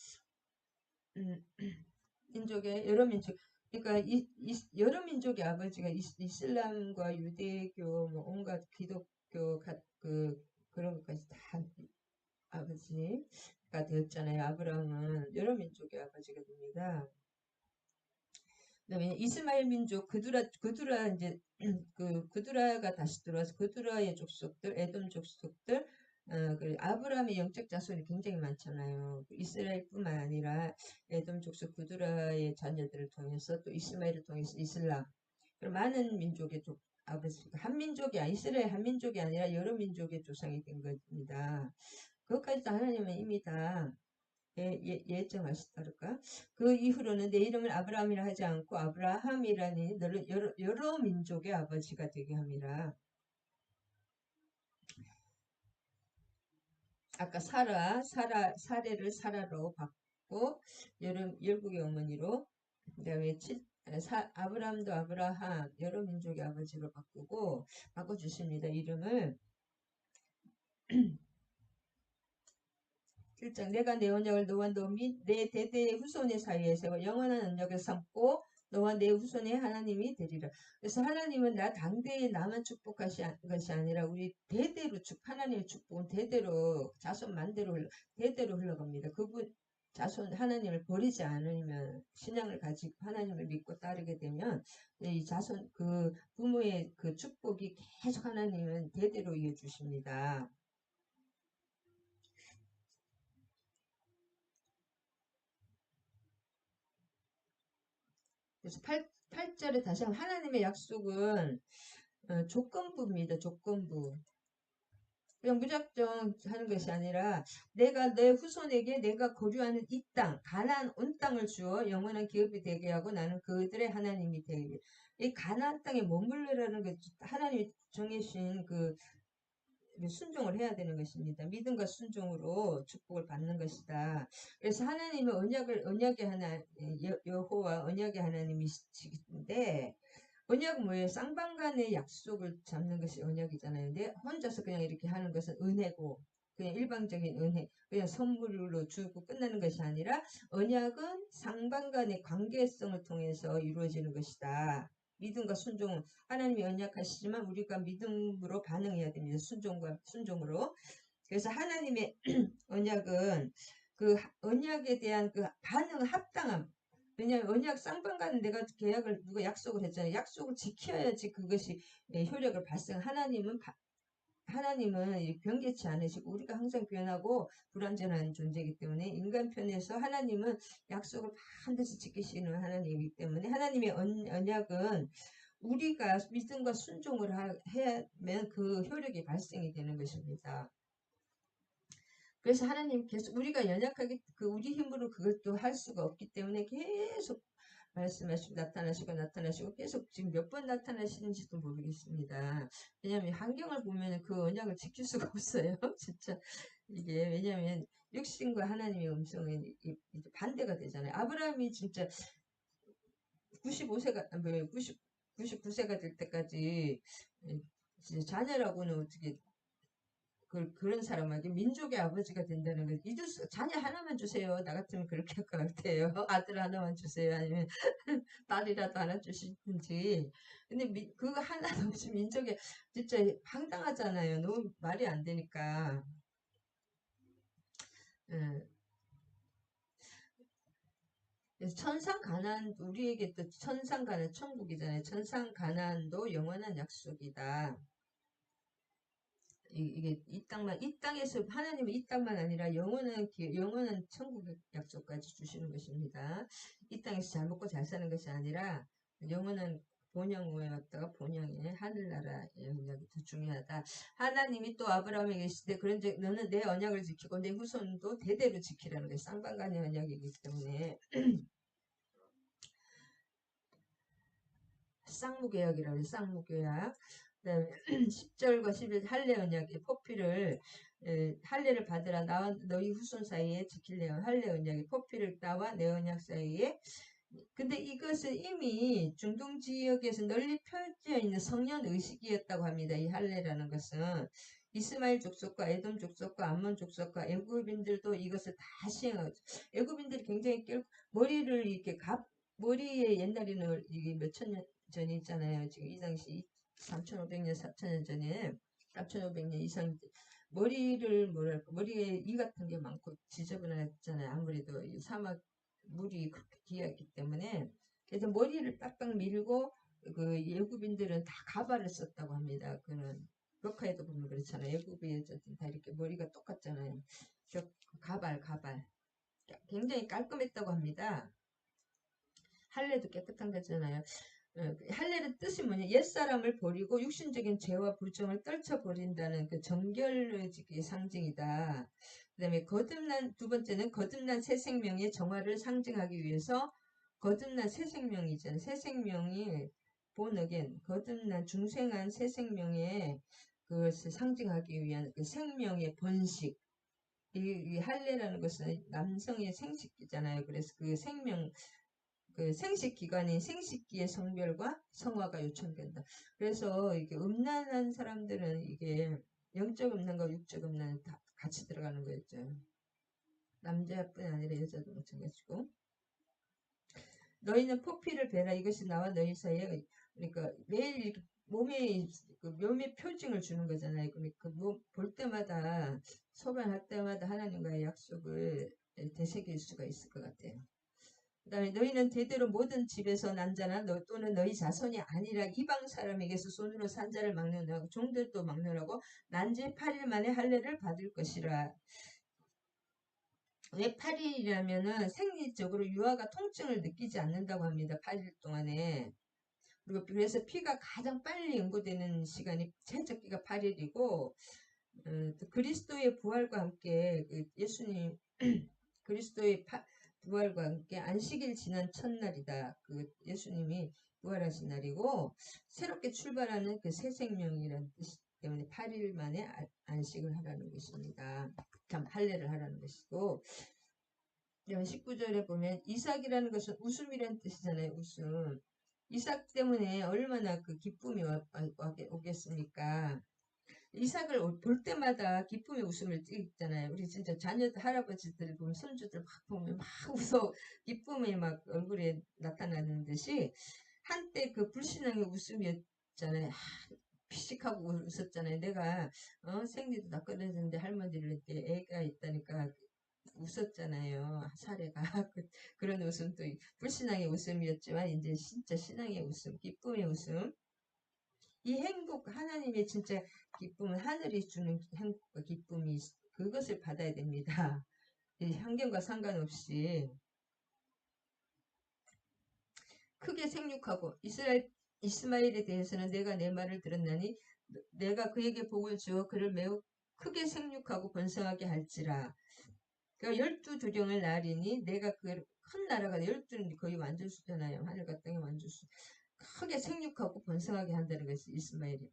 민족의 여러 민족, 그러니까 여러 민족의 아버지가 이슬람과 유대교, 뭐 온갖 기독교 그런 것까지 다 아버지가 되었잖아요. 아브라함은 여러 민족의 아버지가 됩니다. 그다음에 이스마엘 민족 그두라 이제 그두라가 다시 들어와서 그두라의 족속들, 에돔 족속들, 아브라함의 영적 자손이 굉장히 많잖아요. 이스라엘뿐만 아니라 에돔 족속 그두라의 자녀들을 통해서 또 이스마엘을 통해서 이슬람, 그런 많은 민족의 아버지가 이스라엘 한 민족이 아니라 여러 민족의 조상이 된 겁니다. 그것까지도 하나님은 이미 다 예정하시다랄까. 그 이후로는 내 이름을 아브라함이라 하지 않고 아브라함이라니 너를 여러 민족의 아버지가 되게 함이라. 아까 사례를 사라로 바꾸고 열국의 어머니로, 그 다음에 아브라함도 아브라함 여러 민족의 아버지로 바꿔주십니다. 이름을 1장 내가 내 언약을 너와 너 및 내 대대의 후손의 사이에 세워 영원한 언약을 삼고 너와 내 후손의 하나님이 되리라. 그래서 하나님은 당대에 나만 축복하신 것이 아니라 우리 대대로 하나님의 축복은 대대로 자손 만대로 대대로 흘러갑니다. 그분 자손 하나님을 버리지 않으면 신앙을 가지고 하나님을 믿고 따르게 되면 이 자손 그 부모의 그 축복이 계속 하나님은 대대로 이어주십니다. 그래서 8절에 다시 한번 하나님의 약속은 조건부입니다. 조건부. 그냥 무작정 하는 것이 아니라 내가 내 후손에게 내가 거류하는 이 땅, 가나안 온 땅을 주어 영원한 기업이 되게 하고 나는 그들의 하나님이 되게. 이 가나안 땅에 머물러라는 게 하나님이 정해주신 그 순종을 해야 되는 것입니다. 믿음과 순종으로 축복을 받는 것이다. 그래서 하나님은 언약의 여호와 언약의 하나님이신데 언약은 뭐예요? 쌍방간의 약속을 잡는 것이 언약이잖아요. 내 혼자서 그냥 이렇게 하는 것은 은혜고 그냥 일방적인 은혜, 그냥 선물로 주고 끝나는 것이 아니라 언약은 쌍방간의 관계성을 통해서 이루어지는 것이다. 믿음과 순종은 하나님이 언약하시지만 우리가 믿음으로 반응해야 됩니다. 순종으로. 그래서 하나님의 언약은 그 언약에 대한 그 반응 합당함. 왜냐하면 언약 쌍방과는 내가 계약을 누가 약속을 했잖아요. 약속을 지켜야지 그것이 효력을 발생. 하나님은 변개치 않으시고 우리가 항상 변하고 불완전한 존재이기 때문에 인간 편에서 하나님은 약속을 반드시 지키시는 하나님이기 때문에 하나님의 언약은 우리가 믿음과 순종을 하면 그 효력이 발생이 되는 것입니다. 그래서 하나님 계속 우리가 연약하게 우리 힘으로 그것도 할 수가 없기 때문에 계속 말씀하시고 나타나시고 계속 지금 몇 번 나타나시는지도 모르겠습니다. 왜냐하면 환경을 보면 그 언약을 지킬 수가 없어요. 진짜 이게 왜냐하면 육신과 하나님의 음성은 이제 반대가 되잖아요. 아브라함이 진짜 95세가 99세가 될 때까지 진짜 자녀라고는 어떻게 그런 사람에게 민족의 아버지가 된다는 거 자녀 하나만 주세요. 나 같으면 그렇게 할 것 같아요. 아들 하나만 주세요. 아니면 딸이라도 하나 주시든지. 근데 그거 하나도 없이 민족의 진짜 황당하잖아요. 너무 말이 안 되니까. 예. 그래서 천상 가난 우리에게 또 천상 가난 천국이잖아요. 천상 가난도 영원한 약속이다. 이게 이 땅에서 하나님은 이 땅만 아니라 영원한 천국의 약속까지 주시는 것입니다. 이 땅에서 잘 먹고 잘 사는 것이 아니라 영원한 본향에 왔다가 본향의 하늘나라의 언약이 더 중요하다. 하나님이 또 아브라함에게 계시되 그런즉 너는 내 언약을 지키고 내 후손도 대대로 지키라는 게 쌍방간의 언약이기 때문에 쌍무계약이라고 해요. 쌍무계약. 그다음에 10절과 11절 할례 언약의 포피를 할례를 받으라 나와 너희 후손 사이에 지킬래요. 할례 언약의 포피를 나와 내 언약 사이에. 근데 이것은 이미 중동 지역에서 널리 펼쳐 있는 성년 의식이었다고 합니다. 이 할례라는 것은 이스마엘 족속과 에돔 족속과 암몬 족속과 애굽인들도 이것을 다 시행하죠. 애굽인들이 굉장히 머리를 이렇게 머리에 옛날에는 이게 몇천 년 전이 있잖아요. 지금 이 당시 3,500년, 4,000년 전에 3,500년 이상 머리를 뭐랄까 머리에 이 같은 게 많고 지저분했잖아요. 아무래도 이 사막 물이 그렇게 귀하기 때문에 그래서 머리를 딱딱 밀고 그 예굽인들은 다 가발을 썼다고 합니다. 그는 벽화에도 보면 그렇잖아요. 예굽이 어쨌든 다 이렇게 머리가 똑같잖아요. 가발 굉장히 깔끔했다고 합니다. 할례도 깨끗한 거잖아요. 할례의 뜻이 뭐냐? 옛사람을 버리고 육신적인 죄와 불정을 떨쳐버린다는 그 정결의 상징이다. 그 다음에 두 번째는 거듭난 새 생명의 정화를 상징하기 위해서 거듭난 새 생명이잖아요. 새 생명이 born again, 거듭난 중생한 새 생명의 그것을 상징하기 위한 그 생명의 번식. 이 할례라는 것은 남성의 생식기잖아요. 그래서 그 생식 기간인 생식기의 성별과 성화가 요청된다. 그래서 이게 음란한 사람들은 이게 영적 음란과 육적 음란 다 같이 들어가는 거였죠. 남자뿐 아니라 여자도 마찬가지고. 너희는 포피를 베라 이것이 나와 너희 사이에 그러니까 매일 이렇게 몸에 그 몸의 표징을 주는 거잖아요. 그러니까 볼 때마다 소변할 때마다 하나님과의 약속을 되새길 수가 있을 것 같아요. 그 다음에 너희는 대대로 모든 집에서 난 자나 또는 너희 자손이 아니라 이방 사람에게서 손으로 산 자를 막론하고 종들도 막론하고 난지 8일 만에 할례를 받을 것이라. 왜 8일이라면은 생리적으로 유아가 통증을 느끼지 않는다고 합니다. 8일 동안에. 그리고 그래서 피가 가장 빨리 응고되는 시간이 최적기가 8일이고 또 그리스도의 부활과 함께 그 예수님 그리스도의 부활과 함께 안식일 지난 첫날이다. 그 예수님이 부활하신 날이고 새롭게 출발하는 그 새 생명이라는 뜻 때문에 8일 만에 안식을 하라는 것입니다. 참 할례를 하라는 것이고 19절에 보면 이삭이라는 것은 웃음이라는 뜻이잖아요. 웃음. 이삭 때문에 얼마나 그 기쁨이 오겠습니까? 이삭을 볼 때마다 기쁨의 웃음을 띠잖아요. 우리 진짜 자녀 할아버지들 보면 손주들 막 보면 막 웃어 기쁨이 막 얼굴에 나타나는 듯이 한때 그 불신앙의 웃음이었잖아요. 피식하고 웃었잖아요. 내가 생리도 다 끊어졌는데 할머니를 이렇게 애가 있다니까 웃었잖아요. 사례가 그런 웃음도 불신앙의 웃음이었지만 이제 진짜 신앙의 웃음, 기쁨의 웃음. 이 행복, 하나님의 진짜 기쁨은 하늘이 주는 행복과 기쁨이 그것을 받아야 됩니다. 이 환경과 상관없이 크게 생육하고 이스마엘에 대해서는 내가 내 말을 들었나니 내가 그에게 복을 주어 그를 매우 크게 생육하고 번성하게 할지라. 그러니까 12두령을 낳으리니 내가 그 큰 나라가 12는 거의 완전수잖아요. 하늘과 땅의 완전수. 크게 생육하고 번성하게 한다는 것이 이스마엘이.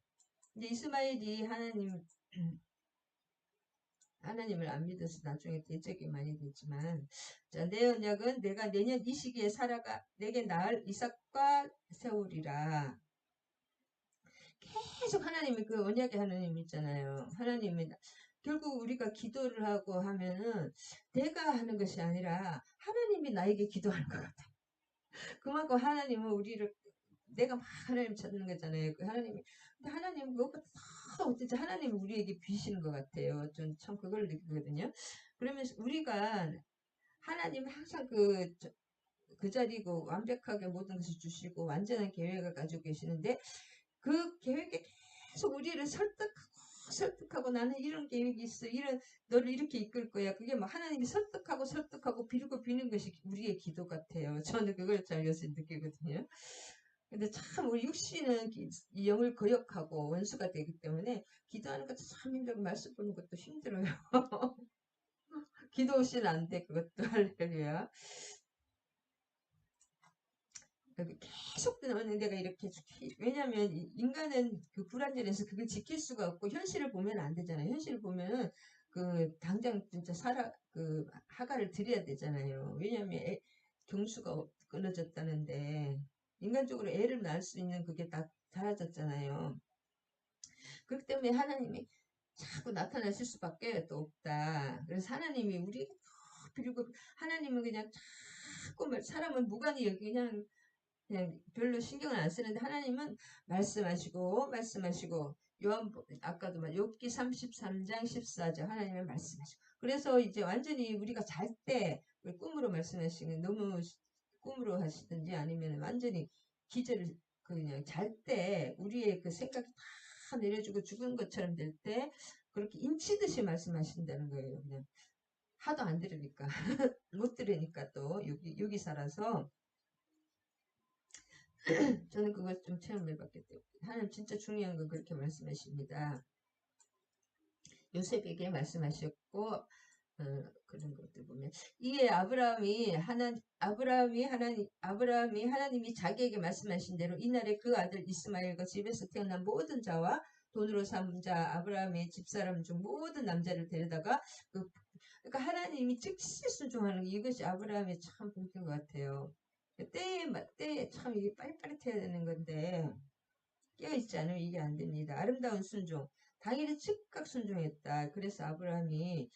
근데 이스마엘이 하나님을 안 믿어서 나중에 대적이 많이 됐지만, 자, 내 언약은 내가 내년 이 시기에 사라가 내게 낳을 이삭과 세우리라. 계속 하나님이 그 언약의 하나님 있잖아요. 하나님이 결국 우리가 기도를 하고 하면은 내가 하는 것이 아니라 하나님이 나에게 기도하는 것 같아요. 그만큼 하나님은 우리를 내가 막 하나님 찾는 거잖아요. 그 하나님이 근데 하나님 그것보다 더 어쨌든 하나님 우리에게 비시는 것 같아요. 전 참 그걸 느끼거든요. 그러면서 우리가 하나님 항상 그 자리고 완벽하게 모든 것을 주시고 완전한 계획을 가지고 계시는데 그 계획에 계속 우리를 설득하고 나는 이런 계획이 있어. 이런 너를 이렇게 이끌 거야. 그게 막 하나님이 설득하고 비르고 비는 것이 우리의 기도 같아요. 저는 그걸 잘 요새 느끼거든요. 근데 참 우리 육신은 이 영을 거역하고 원수가 되기 때문에 기도하는 것도 참 힘들고 말씀 보는 것도 힘들어요. 기도 없이는 안 돼. 그것도 할렐루야. 계속 어느 내가 이렇게 왜냐하면 인간은 그 불완전해서 그걸 지킬 수가 없고 현실을 보면 안 되잖아요. 현실을 보면은 그 당장 진짜 그 하가를 드려야 되잖아요. 왜냐하면 경수가 끊어졌다는데 인간적으로 애를 낳을 수 있는 그게 다 사라졌잖아요. 그렇기 때문에 하나님이 자꾸 나타나실 수밖에 또 없다. 그래서 하나님이 우리 그리고 하나님은 그냥 자꾸 사람은 무관히 여기 그냥 별로 신경을 안 쓰는데 하나님은 말씀하시고 아까도 욥기 33장 14절 하나님은 말씀하시고 그래서 이제 완전히 우리가 잘 때 꿈으로 말씀하시는 너무 꿈으로 하시든지 아니면 완전히 기절을 그냥 잘 때 우리의 그 생각이 다 내려주고 죽은 것처럼 될 때 그렇게 인치듯이 말씀하신다는 거예요. 그냥 하도 안 들으니까 못 들으니까 또 여기 살아서 저는 그걸 좀 체험해봤기 때문에 하나님 진짜 중요한 건 그렇게 말씀하십니다. 요셉에게 말씀하셨고 그런 것들 보면 이에 아브라함이 하나님이 자기에게 말씀하신 대로 이날에 그 아들 이스마엘과 집에서 태어난 모든 자와 돈으로 삼은 자 아브라함의 집사람 중 모든 남자를 데려다가 그러니까 하나님이 즉시 순종하는 이것이 아브라함의 참 본격인 것 같아요. 때에 참 이게 빠릿빠릿해야 되는 건데 깨어있지 않으면 이게 안 됩니다. 아름다운 순종. 당일에 즉각 순종했다. 그래서 아브라함이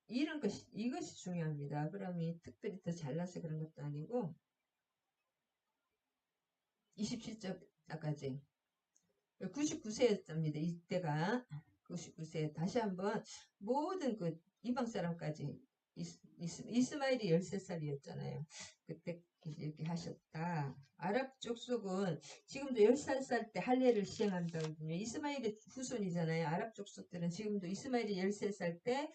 이것이 중요합니다. 아브라함이 특별히 더 잘나서 그런 것도 아니고 27절까지 99세였답니다. 이때가 99세 다시 한번 모든 그 이방 사람까지 이스마엘이 13살이었잖아요. 그때 이렇게 하셨다. 아랍 족속은 지금도 13살 때 할례를 시행한다거든요. 이스마엘의 후손이잖아요. 아랍 족속들은 지금도 이스마엘이 13살 때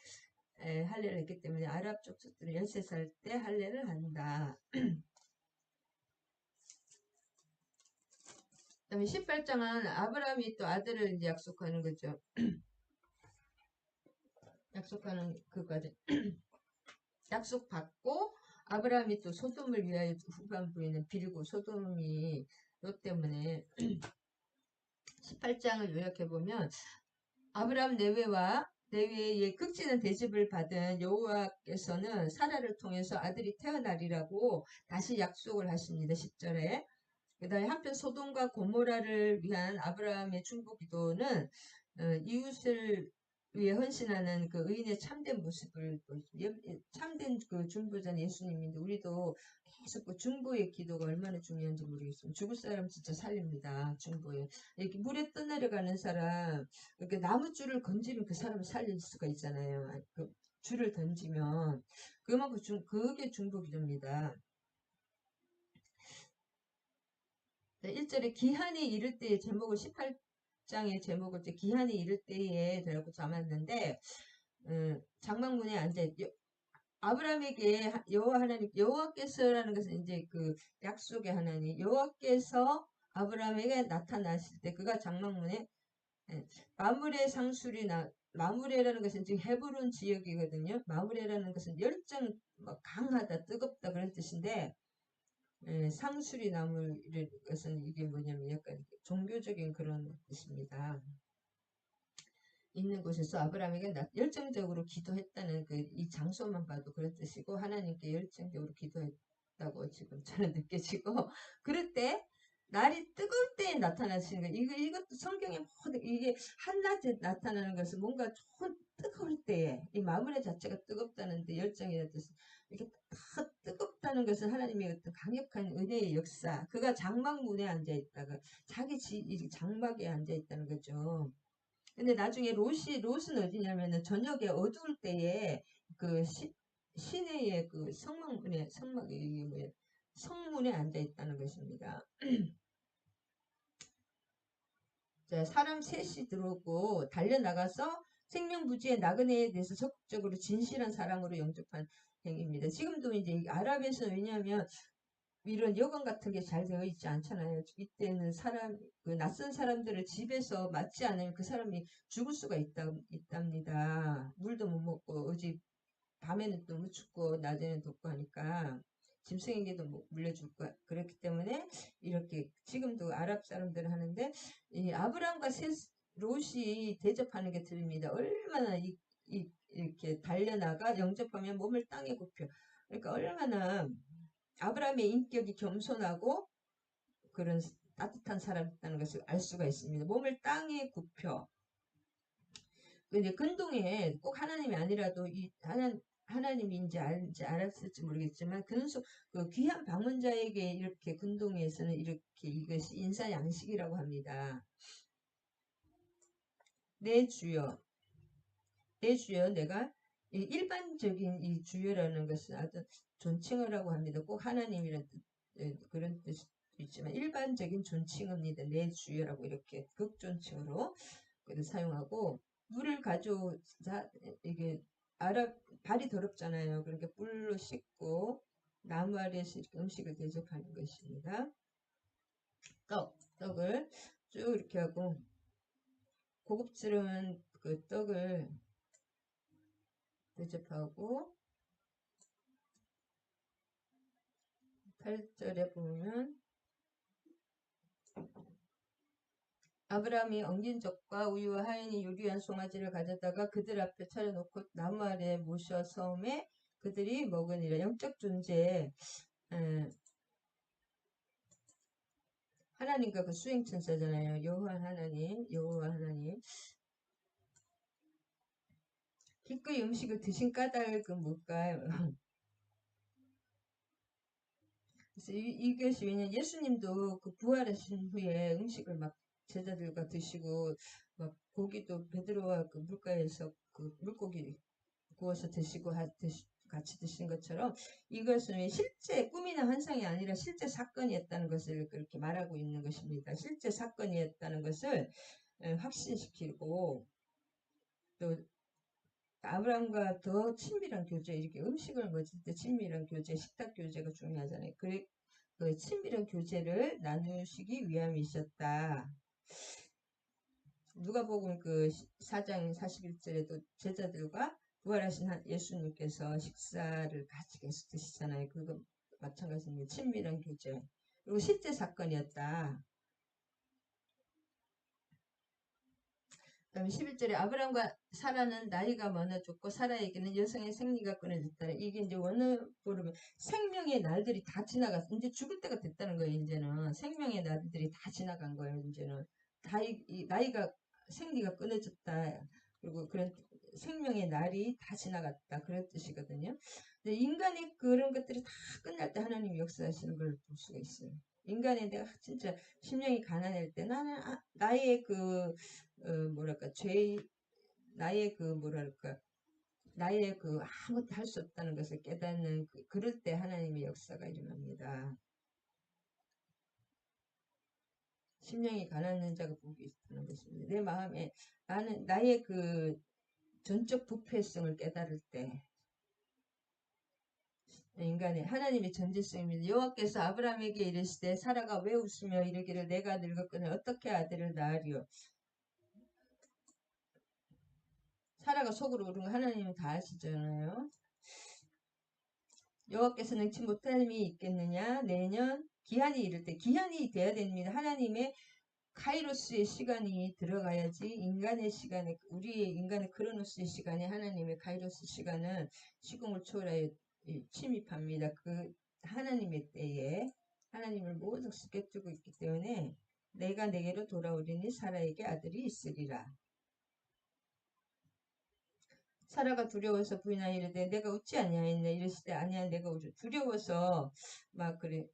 할례를 했기 때문에 아랍 족속들은 13살 때 할례를 한다. 그다음에 18장은 아브라함이 또 아들을 이제 약속하는 거죠. 약속하는 그까지 약속 받고 아브라함이 또 소돔을 위하여 후반부에는 빌고 소돔이 너 때문에 18장을 요약해 보면 아브라함 내외와 내외의 극진한 대접을 받은 여호와께서는 사라를 통해서 아들이 태어나리라고 다시 약속을 하십니다. 10절에. 그 다음에 한편 소돔과 고모라를 위한 아브라함의 중보 기도는 이웃을 위해 헌신하는 그 의인의 참된 모습을 참된 그 중보자는 예수님인데 우리도 계속 그 중보의 기도가 얼마나 중요한지 모르겠어요. 죽을 사람 진짜 살립니다. 중보에 이렇게 물에 떠내려가는 사람 이렇게 나무줄을 건지면 그 사람을 살릴 수가 있잖아요. 그 줄을 던지면 그만큼 그게 중보 기도입니다. 1절에 기한이 이를 때의 제목을 18장의 제목을 기한이 이를 때에 라고 잡았는데 장막문에 앉아 아브라함에게 여호와 하나님 여호와께서라는 것은 이제 그 약속의 하나님 여호와께서 아브라함에게 나타나실 때 그가 장막문에 마므레 상술이 마므레라는 것은 지금 헤브론 지역이거든요. 마므레라는 것은 열정 강하다 뜨겁다 그런 뜻인데 상수리 나무를 것은 이게 뭐냐면 약간 종교적인 그런 뜻입니다. 있는 곳에서 아브라함에게 열정적으로 기도했다는 그 이 장소만 봐도 그런 뜻이고 하나님께 열정적으로 기도했다고 지금 저는 느껴지고 그럴 때 날이 뜨거울 때에 나타나시는 거예요. 이것도 성경에 모두 이게 한낮에 나타나는 것은 뭔가 좋은 뜨거울 때에 이 마무리 자체가 뜨겁다는데 열정이라는 뜻은 이렇게 다 뜨겁다는 것은 하나님의 어떤 강력한 은혜의 역사 그가 장막문에 앉아있다가 자기 장막에 앉아있다는 거죠. 근데 나중에 롯은 어디냐면은 저녁에 어두울 때에 그 시내의 그 이게 뭐야 성문에 앉아 있다는 것입니다. 자, 사람 셋이 들어오고 달려나가서 생명부지의 나그네에 대해서 적극적으로 진실한 사랑으로 영접한 행위입니다. 지금도 이제 아랍에서 왜냐하면 이런 여관 같은 게 잘 되어 있지 않잖아요. 이때는 그 낯선 사람들을 집에서 맞지 않으면 그 사람이 죽을 수가 있답니다. 물도 못 먹고, 밤에는 너무 춥고, 낮에는 덥고 하니까, 짐승에게도 물려줄 거 그렇기 때문에, 이렇게, 지금도 아랍 사람들은 하는데, 이 아브람과 롯이 대접하는 게 들립니다. 얼마나 이렇게 달려나가 영접하면 몸을 땅에 굽혀. 그러니까 얼마나 아브라함의 인격이 겸손하고 그런 따뜻한 사람이라는 것을 알 수가 있습니다. 몸을 땅에 굽혀. 근데 근동에 꼭 하나님이 아니라도 하나님인지 알았을지 모르겠지만 그 귀한 방문자에게 이렇게 근동에서는 이렇게 이것이 인사 양식이라고 합니다. 내 주여, 내가 일반적인 이 주여라는 것은 아주 존칭어라고 합니다. 꼭 하나님이란 그런 뜻도 있지만 일반적인 존칭어입니다. 내 주여라고 이렇게 극존칭으로 사용하고 물을 가져오자 이게 발이 더럽잖아요. 그러니까 뿔로 씻고 나무 아래에서 이렇게 음식을 대접하는 것입니다. 떡을 쭉 이렇게 하고 고급스러운 그 떡을 대접하고 8절에 보면 아브라함이 엉긴 젖과 우유와 하인이 요리한 송아지를 가져다가 그들 앞에 차려놓고 나무 아래 모셔 섬에 그들이 먹으니라. 영적 존재 하나님과 그 수행천사잖아요. 여호와 하나님 기꺼이 음식을 드신 까닭은 뭘까요? 그래서 이것이 왜냐면 예수님도 그 부활하신 후에 음식을 막 제자들과 드시고 막 고기도 베드로와 그 물가에서 그 물고기 구워서 드시고 같이 드신 것처럼 이것은 실제 꿈이나 환상이 아니라 실제 사건이었다는 것을 그렇게 말하고 있는 것입니다. 실제 사건이었다는 것을 확신시키고 또 아브라함과 더 친밀한 교제 이렇게 음식을 먹을 때 친밀한 교제 식탁 교제가 중요하잖아요. 그 친밀한 교제를 나누시기 위함이셨다. 누가복음 그 4장 41절에도 제자들과 부활하신 예수님께서 식사를 같이 계속 드시잖아요. 그거 마찬가지입니다. 친밀한 교제. 그리고 실제 사건이었다. 그다음에 11절에 아브람과 사라는 나이가 많아졌고 사라에게는 여성의 생리가 끊어졌다. 이게 이제 원어로 생명의 날들이 다 지나갔어. 이제 죽을 때가 됐다는 거예요. 이제는 생명의 날들이 다 지나간 거예요. 이제는 나이가 생리가 끊어졌다. 그리고 그런 생명의 날이 다 지나갔다. 그런 뜻이거든요. 근데 인간의 그런 것들이 다 끝날 때 하나님이 역사하시는 걸 볼 수가 있어요. 인간의 내가 진짜 심령이 가난할 때 나는 나의 그 뭐랄까 나의 그 뭐랄까 나의 그 아무것도 할 수 없다는 것을 깨닫는 그럴 때 하나님의 역사가 일어납니다. 심령이 가난한 자가 복이 있다는 것입니다. 내 마음에 나의 그 전적 부패성을 깨달을 때 인간의 하나님의 전지성입니다. 여호와께서 아브라함에게 이르시되 사라가 왜 웃으며 이르기를 내가 늙었거늘 어떻게 아들을 낳으리요. 사라가 속으로 오른 거 하나님은 다 아시잖아요. 여호와께서 능치 못함이 있겠느냐. 내년 기한이 이를 때 기한이 돼야 됩니다. 하나님의 카이로스의 시간이 들어가야지 인간의 시간에 우리의 인간의 크로노스의 시간에 하나님의 카이로스 시간은 시공을 초월하여 침입합니다. 그 하나님의 때에 하나님을 모두 깨뜨고 있기 때문에 내가 내게로 돌아오리니 사라에게 아들이 있으리라. 사라가 두려워서 부인하여 이르되 내가 웃지 아니하였네. 이르시되 아니야 내가 두려워서 막 그래.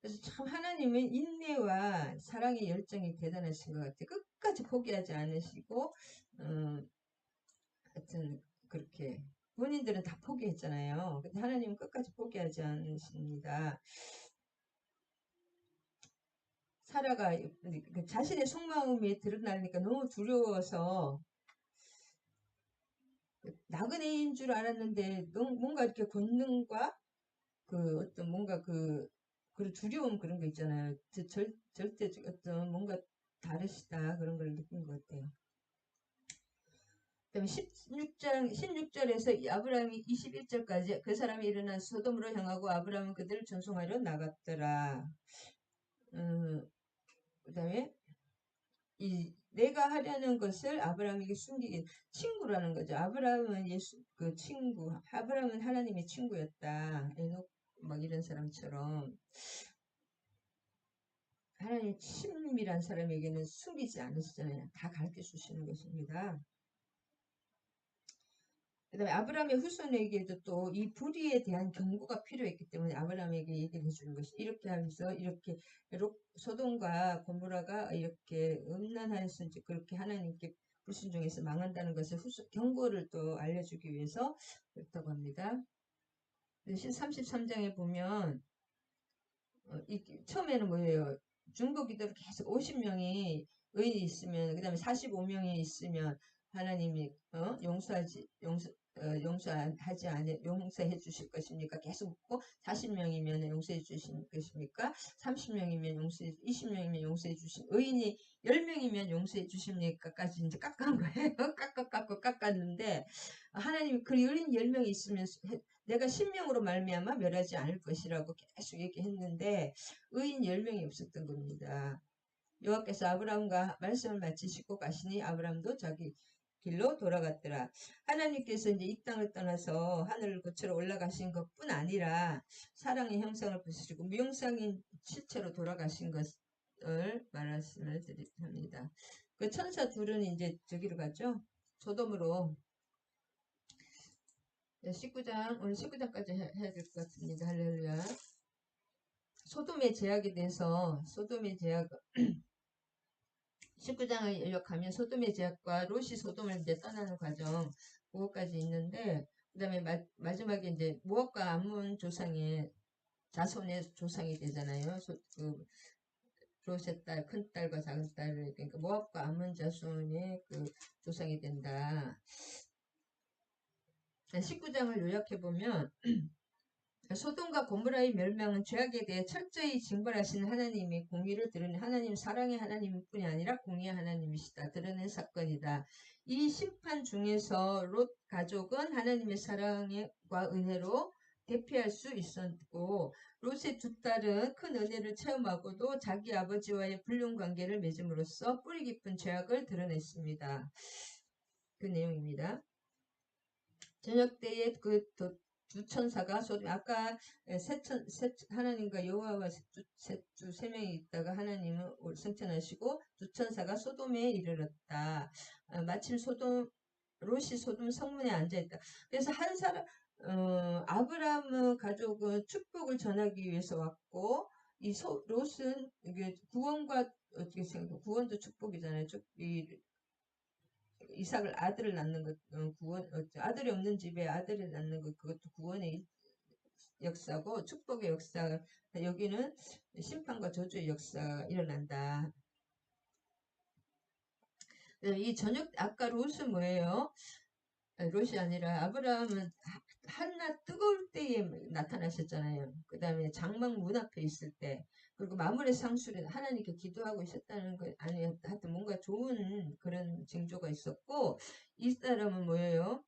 그래서 참 하나님은 인내와 사랑의 열정이 대단하신 것 같아요. 끝까지 포기하지 않으시고 하여튼 그렇게 본인들은 다 포기했잖아요. 근데 하나님은 끝까지 포기하지 않으십니다. 사라가 자신의 속마음이 드러나니까 너무 두려워서 나그네인 줄 알았는데 뭔가 이렇게 권능과 그 어떤 뭔가 그런 두려움 그런 거 있잖아요. 절대 어떤 뭔가 다르시다 그런 걸 느낀 것 같아요. 그다음에 16절에서 아브라함이 21절까지 그 사람이 일어나 소돔으로 향하고 아브라함은 그들을 전송하려 나갔더라. 그다음에 내가 하려는 것을 아브라함에게 숨기긴 친구라는 거죠. 아브라함은 그 친구, 아브라함은 하나님의 친구였다. 에녹 막 이런 사람처럼 하나님 친밀한 사람에게는 숨기지 않으시잖아요. 다 가르쳐 주시는 것입니다. 그 다음에 아브라함의 후손에게도 또 이 불의에 대한 경고가 필요했기 때문에 아브라함에게 얘기를 해주는 것이 이렇게 하면서 이렇게 소돔과 고모라가 이렇게 음란하여서 이제 그렇게 하나님께 불순종해서 망한다는 것을 경고를 또 알려주기 위해서 그렇다고 합니다. 33장에 보면 처음에는 뭐예요? 중보기도를 계속 50명이 의인이 있으면 그 다음에 45명이 있으면 하나님이 용서해 주실 것입니까? 계속 묻고 40명이면 용서해 주실 것입니까? 30명이면 20명이면 용서해 주실 의인이 10명이면 용서해 주십니까? 까지 이제 깎은 거예요. 깎았는데 하나님 그 의인 10명이 있으면 내가 10명으로 말미암아 멸하지 않을 것이라고 계속 얘기했는데 의인 10명이 없었던 겁니다. 여호와께서 아브라함과 말씀을 마치시고 가시니 아브라함도 자기 길로 돌아갔더라. 하나님께서 이제 이 땅을 떠나서 하늘을 거쳐러 올라가신 것뿐 아니라 사랑의 형상을 부수시고 무형상인 실체로 돌아가신 것을 말씀을 드립니다. 그 천사 둘은 이제 저기로 갔죠. 소돔으로. 19장 오늘 19장까지 해야 될 것 같습니다. 할렐루야. 소돔의 제약에 대해서 소돔의 제약 19장을 요약하면 소돔의 제약과 롯이 소돔을 이제 떠나는 과정 그거까지 있는데 그 다음에 마지막에 이제 모압과 암몬 조상의 자손의 조상이 되잖아요. 그 롯의 딸, 큰 딸과 작은 딸 그러니까 모압과 암몬 자손의 그 조상이 된다. 19장을 요약해 보면 소돔과 고모라의 멸망은 죄악에 대해 철저히 징벌하시는 하나님의 공의를 드러낸 하나님 사랑의 하나님뿐이 아니라 공의의 하나님이시다 드러낸 사건이다. 이 심판 중에서 롯 가족은 하나님의 사랑과 은혜로 대피할 수 있었고 롯의 두 딸은 큰 은혜를 체험하고도 자기 아버지와의 불륜 관계를 맺음으로써 뿌리 깊은 죄악을 드러냈습니다. 그 내용입니다. 저녁 때에 두 천사가 아까 하나님과 여호와와 세 명이 있다가 하나님은 승천하시고 두 천사가 소돔에 이르렀다. 마침 롯이 소돔 성문에 앉아있다. 그래서 한 사람 아브라함 가족은 축복을 전하기 위해서 왔고 롯은 이게 구원과 어떻게 생각해? 구원도 축복이잖아요. 이삭을 아들을 낳는 것 구원 아들이 없는 집에 아들을 낳는 것 그것도 구원의 역사고 축복의 역사. 여기는 심판과 저주의 역사가 일어난다. 이 저녁 아까 롯은 뭐예요? 롯이 아니라 아브라함은 한낮 뜨거울 때에 나타나셨잖아요. 그 다음에 장막 문 앞에 있을 때 그리고 마물의 상수를 하나님께 기도하고 있었다는 거 아니 하여튼 뭔가 좋은 그런 징조가 있었고 이 사람은 뭐예요?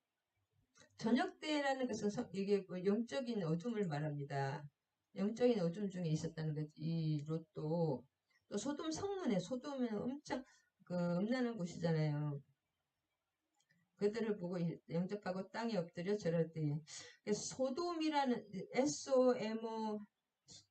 저녁 때라는 것은 이게 뭐 영적인 어둠을 말합니다. 영적인 어둠 중에 있었다는 거지. 이 롯도 또 소돔 성문에 소돔은 엄청 그 음란한 곳이잖아요. 그들을 보고 영접하고 땅에 엎드려 절할 때 소돔이라는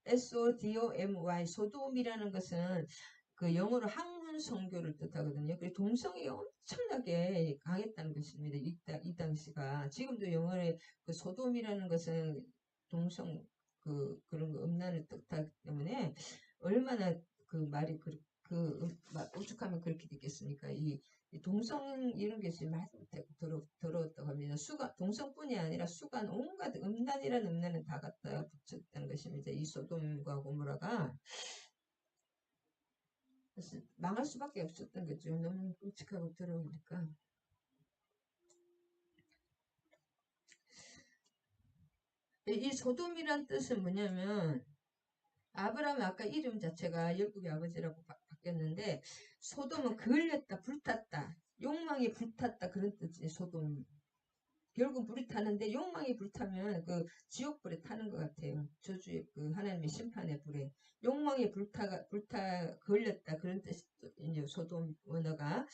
SODOMY 소돔이라는 것은 그 영어로 학문 성교를 뜻하거든요. 그 동성애가 엄청나게 강했다는 것입니다. 이 당시가 지금도 영어의 그 소돔이라는 것은 동성 그런 거 음란을 뜻하기 때문에 얼마나 그 말이 오죽하면 그렇게 됐겠습니까? 이 동성 이런 게 지금 더러웠다고 합니다. 동성뿐이 아니라 수간 온갖 음란이라는 음란은 다 갖다 붙였다는 것입니다. 이 소돔과 고모라가 그래서 망할 수밖에 없었던 거죠. 너무 끔찍하고 더러우니까. 이 소돔이란 뜻은 뭐냐면 아브라함 아까 이름 자체가 열국의 아버지라고 바뀌었는데 소돔은 걸렸다, 불탔다, 욕망이 불탔다 그런 뜻이 소돔. 결국 불이 타는데 욕망이 불타면 그 지옥불에 타는 것 같아요. 저주의 그 하나님의 심판의 불에 욕망이 불타 걸렸다 그런 뜻이죠. 소돔 원어가.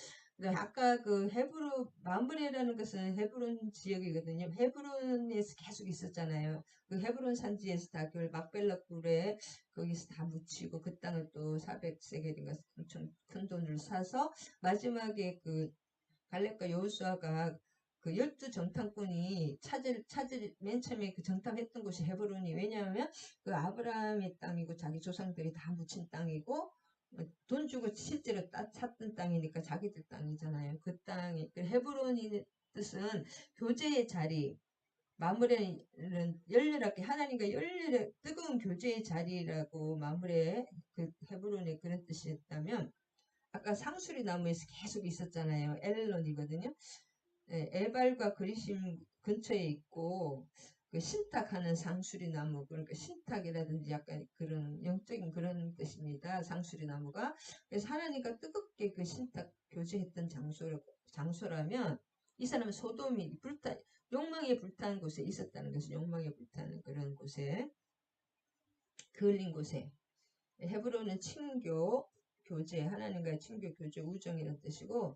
아까 그 헤브론 마므레라는 것은 헤브론 지역이거든요. 헤브론에서 계속 있었잖아요. 그 헤브론 산지에서 다 그 막벨라 굴에 거기서 다 묻히고 그 땅을 또 400세겔인가 엄청 큰 돈을 사서 마지막에 그 갈렙과 여호수아가 그 12정탐꾼이 맨 처음에 그 정탐했던 곳이 헤브론이 왜냐하면 그 아브라함의 땅이고 자기 조상들이 다 묻힌 땅이고 돈 주고 실제로 샀던 땅이니까 자기들 땅이잖아요. 그 땅이 그 헤브론이 뜻은 교제의 자리 마무리는 열렬하게 하나님과 열렬한 뜨거운 교제의 자리라고 마무리에 그 헤브론의 그런 뜻이었다면 아까 상수리 나무에서 계속 있었잖아요. 엘론이거든요. 에발과 그리심 근처에 있고 그 신탁하는 상수리 나무 그러니까 신탁이라든지 약간 그런 영적인 그런 뜻입니다. 상수리 나무가 그래서 하나님과 뜨겁게 그 신탁 교제했던 장소라면 이 사람은 소돔이 욕망에 불타는 곳에 있었다는 것은 욕망에 불타는 그런 곳에 걸린 곳에 헤브론은 친교 교제 하나님과의 친교 교제 우정이라는 뜻이고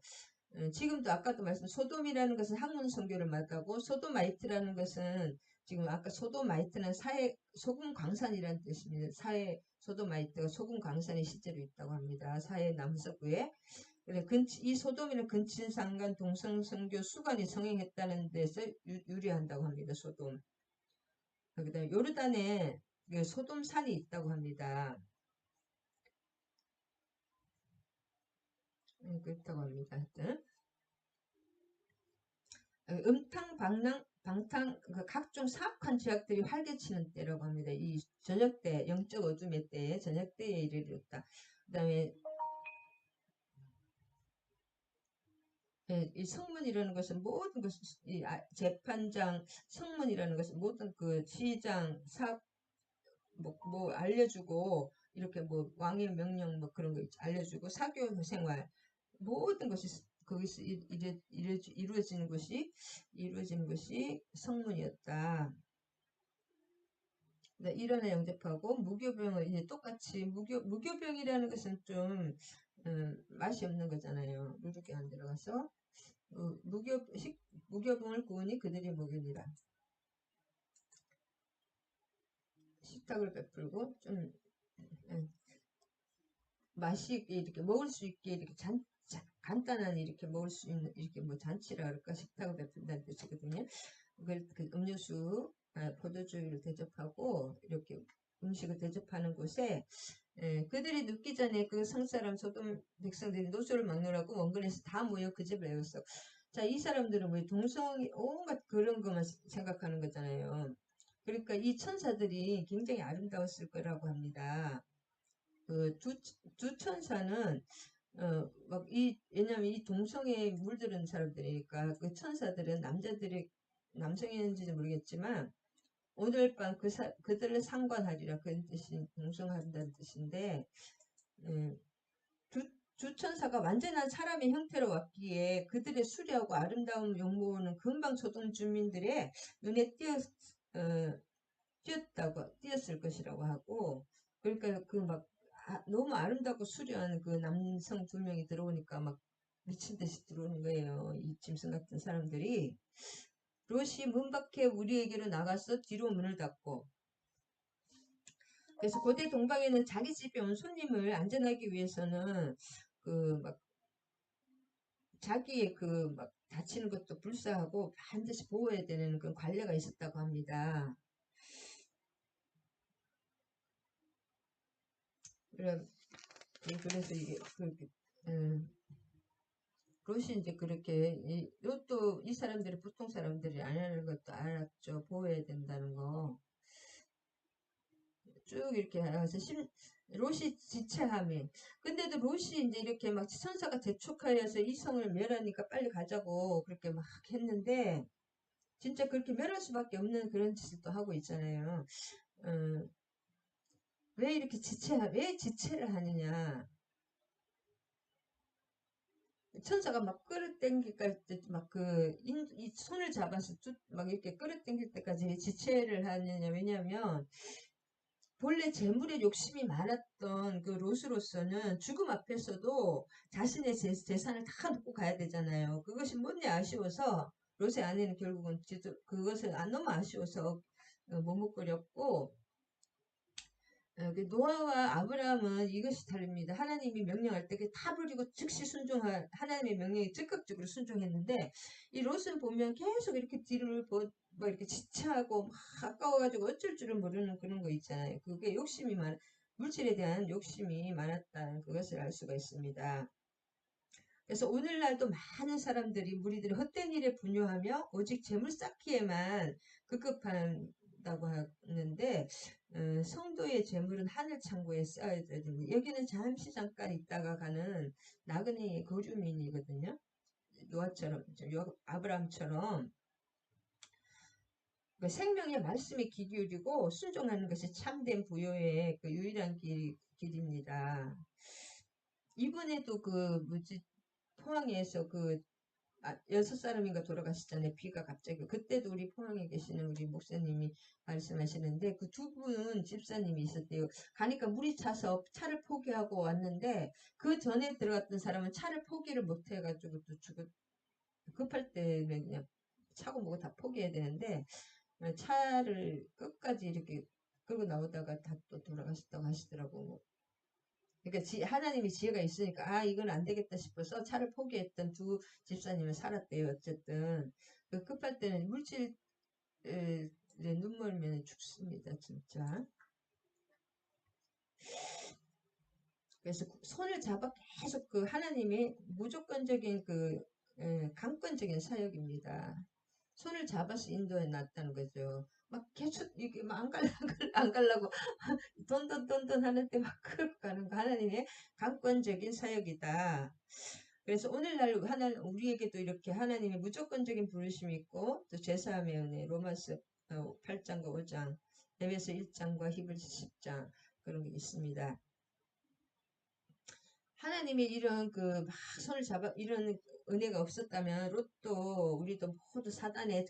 지금도 아까도 말씀 소돔이라는 것은 학문 성교를 말하고 소도마이트라는 것은 지금 아까 소도마이트는 소금 광산이라는 뜻입니다. 소도마이트가 소금 광산이 실제로 있다고 합니다. 사해 남서부에. 이 소돔이는 근친상간 동성성교 수간이 성행했다는 데서 유리한다고 합니다. 소돔. 그다음에 요르단에 소돔산이 있다고 합니다. 그렇다고 합니다. 하여튼. 방탕, 각종 사악한 죄악들이 활개치는 때라고 합니다. 이 저녁 때, 영적 어둠의 때에, 저녁 때에 이르렀다. 그 다음에, 이 성문이라는 것은 모든 것을 재판장 성문이라는 것은 모든 그 시장 뭐 알려주고 이렇게 뭐 왕의 명령 뭐 그런 거 알려주고 사교 생활 모든 것이 거기서 이루어지는 것이 성문이었다. 네, 일원에 영접하고 무교병을 이제 똑같이 무교병이라는 것은 좀 맛이 없는 거잖아요. 루르기 안 들어가서 무교병을 구우니 그들이 먹이니라. 식탁을 베풀고 좀 맛이 있게 이렇게 먹을 수 있게 이렇게 간단한 이렇게 먹을 수 있는 이렇게 뭐 잔치라 그럴까 식탁을 베푼다는 뜻이거든요. 그 음료수, 포도주를 대접하고 이렇게 음식을 대접하는 곳에 그들이 눕기 전에 그 성사람 소돔 백성들이 노소를 막느라고 원근에서 다 모여 그 집을 애웠어. 자, 이 사람들은 뭐 동성이 온갖 그런 것만 생각하는 거잖아요. 그러니까 이 천사들이 굉장히 아름다웠을 거라고 합니다. 그 두 천사는 왜냐면 이 동성애에 물들은 사람들이니까 그 천사들은 남성이었는지는 모르겠지만 오늘 밤 그들을 상관하리라 그런 뜻이 동성한다는 뜻인데 두 천사가 완전한 사람의 형태로 왔기에 그들의 수려하고 아름다운 용모는 금방 소동 주민들의 눈에 띄었을 것이라고 하고 그러니까 너무 아름답고 수려한 그 남성 두 명이 들어오니까 막 미친 듯이 들어오는 거예요. 이 짐승 같은 사람들이. 롯이 문 밖에 우리에게로 나가서 뒤로 문을 닫고 그래서 고대 동방에는 자기 집에 온 손님을 안전하기 위해서는 자기의 다치는 것도 불사하고 반드시 보호해야 되는 그런 관례가 있었다고 합니다. 그래서 이게 롯이 이제 그렇게 롯도 이 사람들이 보통 사람들이 안 하는 것도 알았죠. 보호해야 된다는 거. 쭉 이렇게 해서 롯이 지체함이 근데도 롯이 이제 이렇게 막 천사가 재촉하여서 이 성을 멸하니까 빨리 가자고 그렇게 막 했는데 진짜 그렇게 멸할 수밖에 없는 그런 짓을 또 하고 있잖아요. 왜 이렇게 왜 지체를 하느냐. 천사가 막 끌어당길 때, 이 손을 잡아서 막 이렇게 끌어당길 때까지 지체를 하느냐. 왜냐면, 본래 재물에 욕심이 많았던 그 롯으로서는 죽음 앞에서도 자신의 재산을 다 놓고 가야 되잖아요. 그것이 뭐냐 아쉬워서, 롯의 아내는 결국은 그것을 너무 아쉬워서 머뭇거렸고, 노아와 아브라함은 이것이 다릅니다. 하나님이 명령할 때 다 버리고 즉시 하나님의 명령에 적극적으로 순종했는데 이 롯은 보면 계속 이렇게 뒤를 뭐 이렇게 지체하고 막 아까워가지고 어쩔 줄을 모르는 그런 거 있잖아요. 그게 물질에 대한 욕심이 많았다는 그것을 알 수가 있습니다. 그래서 오늘날도 많은 사람들이 무리들이 헛된 일에 분유하며 오직 재물 쌓기에만 급급한다고 하는데 성도의 재물은 하늘 창고에 쌓여야 됩니다. 여기는 잠시 잠깐 있다가 가는 나그네 거주민이거든요. 노아처럼 아브라함처럼 생명의 말씀에 귀 기울이고 순종하는 것이 참된 부요의 그 유일한 길입니다. 이번에도 포항에서 6사람인가 돌아가시잖아요. 비가 갑자기. 그때도 우리 포항에 계시는 우리 목사님이 말씀하시는데 그 두 분 집사님이 있었대요. 가니까 물이 차서 차를 포기하고 왔는데 그 전에 들어갔던 사람은 차를 포기를 못 해가지고 또 급할 때는 그냥 차고 뭐고 다 포기해야 되는데 차를 끝까지 이렇게 끌고 나오다가 다 또 돌아가셨다고 하시더라고. 그러니까 하나님이 지혜가 있으니까 이건 안 되겠다 싶어서 차를 포기했던 두 집사님은 살았대요. 어쨌든 급할 때는 물질에 눈물면 죽습니다. 진짜. 그래서 손을 잡아 계속 하나님의 무조건적인 강권적인 사역입니다. 손을 잡아서 인도해 놨다는 거죠. 막 계속 이게 안 갈라고 돈돈 하는데 막 끌고 가는 거 하나님의 강권적인 사역이다. 그래서 오늘날 우리에게도 이렇게 하나님의 무조건적인 부르심이 있고 또 제사함의 은혜 로마서 8장과 5장 에베소 1장과 히브리서 10장 그런 게 있습니다. 하나님이 이런 막 손을 잡아 이런 은혜가 없었다면 롯도 우리도 모두 사단이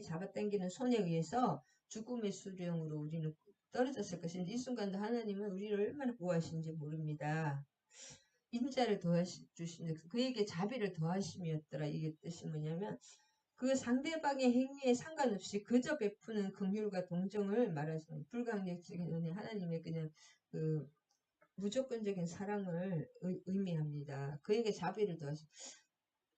잡아당기는 손에 의해서 죽음의 수령으로 우리는 떨어졌을 것인데 이 순간도 하나님은 우리를 얼마나 구하신지 모릅니다. 인자를 더하주시는 그에게 자비를 더하심이었더라. 이게 뜻이 뭐냐면 그 상대방의 행위에 상관없이 그저 베푸는 긍휼과 동정을 말하시는 불가항력적인 은혜 하나님의 그냥 그 무조건적인 사랑을 의미합니다. 그에게 자비를 더하시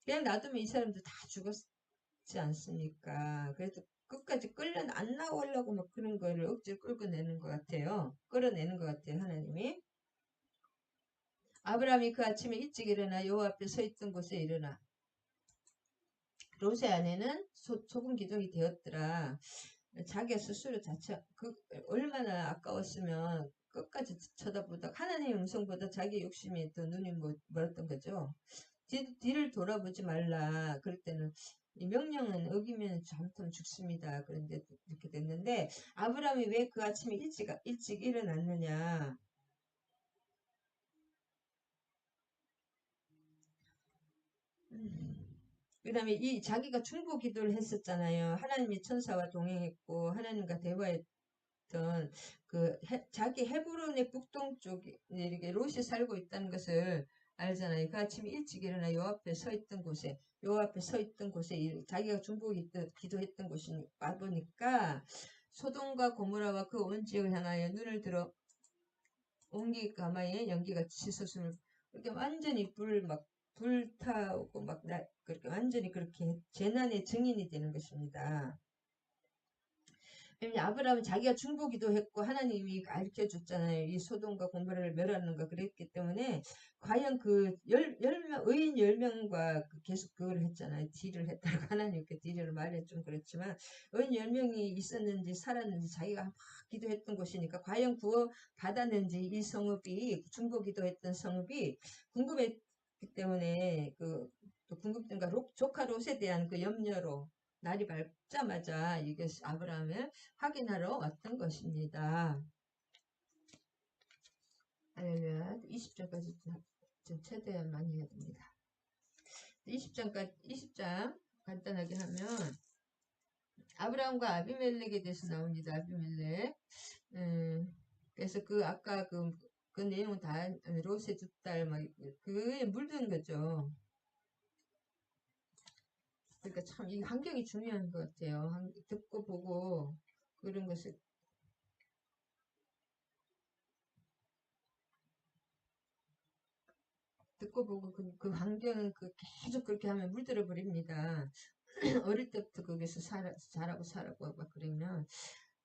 그냥 놔두면 이 사람들 다 죽었지 않습니까? 그래서 끝까지 안 나오려고 막 그런 거를 억지로 끌고 내는 것 같아요. 끌어내는 것 같아요. 하나님이. 아브라함이 그 아침에 일찍 일어나 여호와 앞에 서 있던 곳에 일어나 롯의 아내는 소금 기둥이 되었더라. 자기가 스스로 얼마나 아까웠으면 끝까지 쳐다보다 하나님의 음성보다 자기 욕심이 더 눈이 멀었던 거죠. 뒤를 돌아보지 말라. 그럴 때는 이 명령은 어기면 잘못하면 죽습니다. 그런데 이렇게 됐는데 아브라함이 왜 그 아침에 일찍 일어났느냐. 그 다음에 이 자기가 중보 기도를 했었잖아요. 하나님이 천사와 동행했고 하나님과 대화했던 자기 헤브론의 북동쪽에 이렇게 롯이 살고 있다는 것을 알잖아요. 그 아침에 일찍 일어나 요 앞에 서 있던 곳에 자기가 중보 기도했던 곳이 와보니까 소돔과 고모라와 그 온 지역을 향하여 눈을 들어 온기 가마에 연기가 치솟음을 이렇게 완전히 불타오고 그렇게 완전히 그렇게 재난의 증인이 되는 것입니다. 왜냐면 아브라함은 자기가 중보기도 했고 하나님이 가르쳐줬잖아요. 이 소돔과 고모라를 멸하는 거 그랬기 때문에 과연 그 의인 10명과 계속 그걸 했잖아요. 딜을 했다고 하나님께 딜을 말해 좀 그렇지만 의인 10명이 있었는지 살았는지 자기가 막 기도했던 곳이니까 과연 구원 받았는지 이 성읍이 중보기도 했던 성읍이 궁금했기 때문에 또 궁금증과 조카 롯에 대한 그 염려로 날이 밝자마자 이게 아브라함을 확인하러 왔던 것입니다. 할렐루야. 20장까지 좀 최대한 많이 해야 됩니다. 20장 간단하게 하면 아브라함과 아비멜렉에 대해서 나옵니다. 아비멜렉. 그래서 아까 그 내용은 다 롯의 두 딸 그에 물든 거죠. 그러니까 참 이 환경이 중요한 것 같아요. 듣고 보고 그런 것을 듣고 보고 그 환경은 계속 그렇게 하면 물들어 버립니다. 어릴 때부터 거기서 자라고 살았고 막 그러면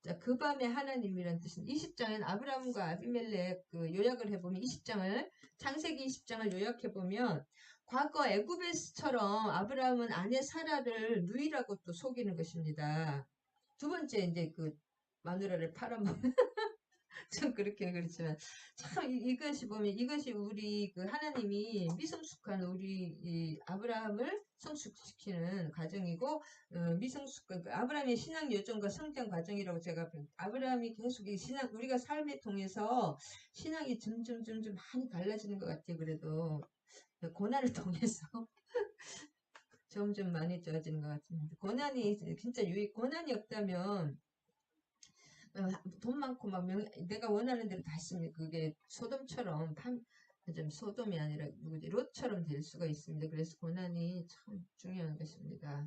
자, 그 밤에 하나님이란 뜻은 20장엔 아브라함과 아비멜렉 요약을 해보면 20장을 창세기 20장을 요약해보면 과거 애굽에서처럼 아브라함은 아내 사라를 누이라고 또 속이는 것입니다. 두 번째 이제 마누라를 팔아먹는 좀 그렇게 그렇지만 참 이것이 보면 이것이 우리 하나님이 미성숙한 우리 이 아브라함을 성숙시키는 과정이고 미성숙한 아브라함의 신앙 여정과 성장 과정이라고 제가 아브라함이 계속 이 신앙 우리가 삶에 통해서 신앙이 점점 많이 달라지는 것 같아요. 그래도 고난을 통해서 점점 많이 좋아지는 것 같습니다. 고난이 진짜 고난이 없다면 돈 많고 내가 원하는 대로 다 했으면 그게 소돔처럼 좀 소돔이 아니라 롯처럼 될 수가 있습니다. 그래서 고난이 참 중요한 것입니다.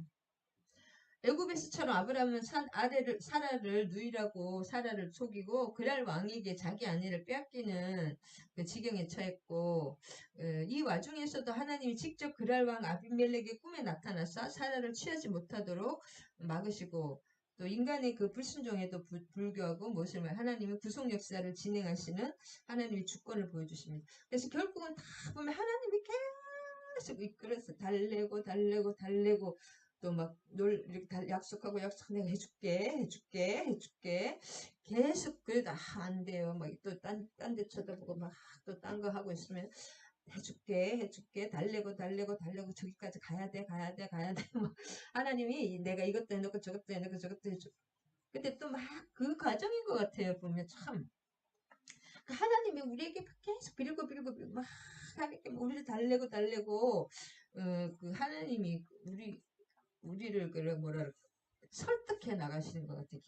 애굽에서처럼 아브라함은 사라를 누이라고 사라를 속이고 그랄 왕에게 자기 아내를 빼앗기는 그 지경에 처했고 이 와중에서도 하나님이 직접 그랄 왕 아비멜렉의 꿈에 나타나서 사라를 취하지 못하도록 막으시고 또 인간의 그 불순종에도 불구하고 무엇을 하나님의 구속 역사를 진행하시는 하나님의 주권을 보여주십니다. 그래서 결국은 다 보면 하나님이 계속 이끌어서 달래고 또 이렇게 약속하고 내가 해줄게 계속 그래도 안 돼요. 또 딴 데 쳐다보고 또 딴 거 하고 있으면 해줄게 달래고 저기까지 가야 돼 막 하나님이 내가 이것도 해놓고 저것도 해놓고 저것도 해줘. 근데 또 막 그 과정인 것 같아요. 보면 참 하나님이 우리에게 계속 빌고 막 하나님께 우리를 달래고 그 하나님이 우리를 그래 뭐라 설득해 나가시는 것 같아요.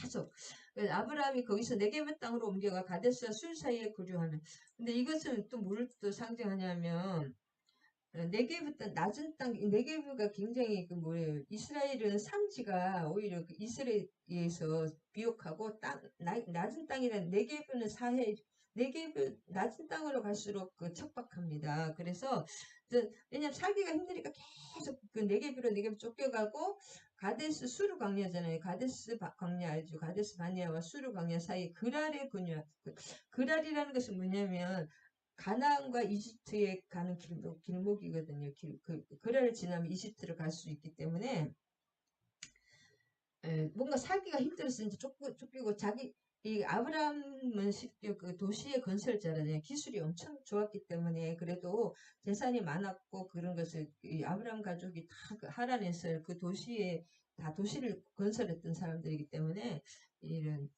계속. 그래서 아브라함이 거기서 네게브 땅으로 옮겨가 가데스와 술 사이에 거주하는. 근데 이것은 또 뭐를 또 상징하냐면 네게브 땅 낮은 땅 네게브가 굉장히 그 뭐예요? 이스라엘은 산지가 오히려 그 이스라엘에서 비옥하고 낮은 땅이란 네게브는 사해 네게브 낮은 땅으로 갈수록 그 척박합니다. 그래서 왜냐면 살기가 힘드니까 계속 그 네게브로 쫓겨가고 가데스 수르 광야잖아요. 가데스 광야 알죠? 가데스 바니아와 수르 광야 사이 그랄의 근유. 그랄이라는 것은 뭐냐면 가나안과 이집트에 가는 길목이거든요. 그랄을 지나면 이집트를 갈 수 있기 때문에 뭔가 살기가 힘들어서 이제 쫓기고 이 아브라함은 쉽게 그 도시의 건설자라잖아요. 기술이 엄청 좋았기 때문에 그래도 재산이 많았고 그런 것을 이 아브라함 가족이 다그 하란에서 그 도시에 다 도시를 건설했던 사람들이기 때문에 이런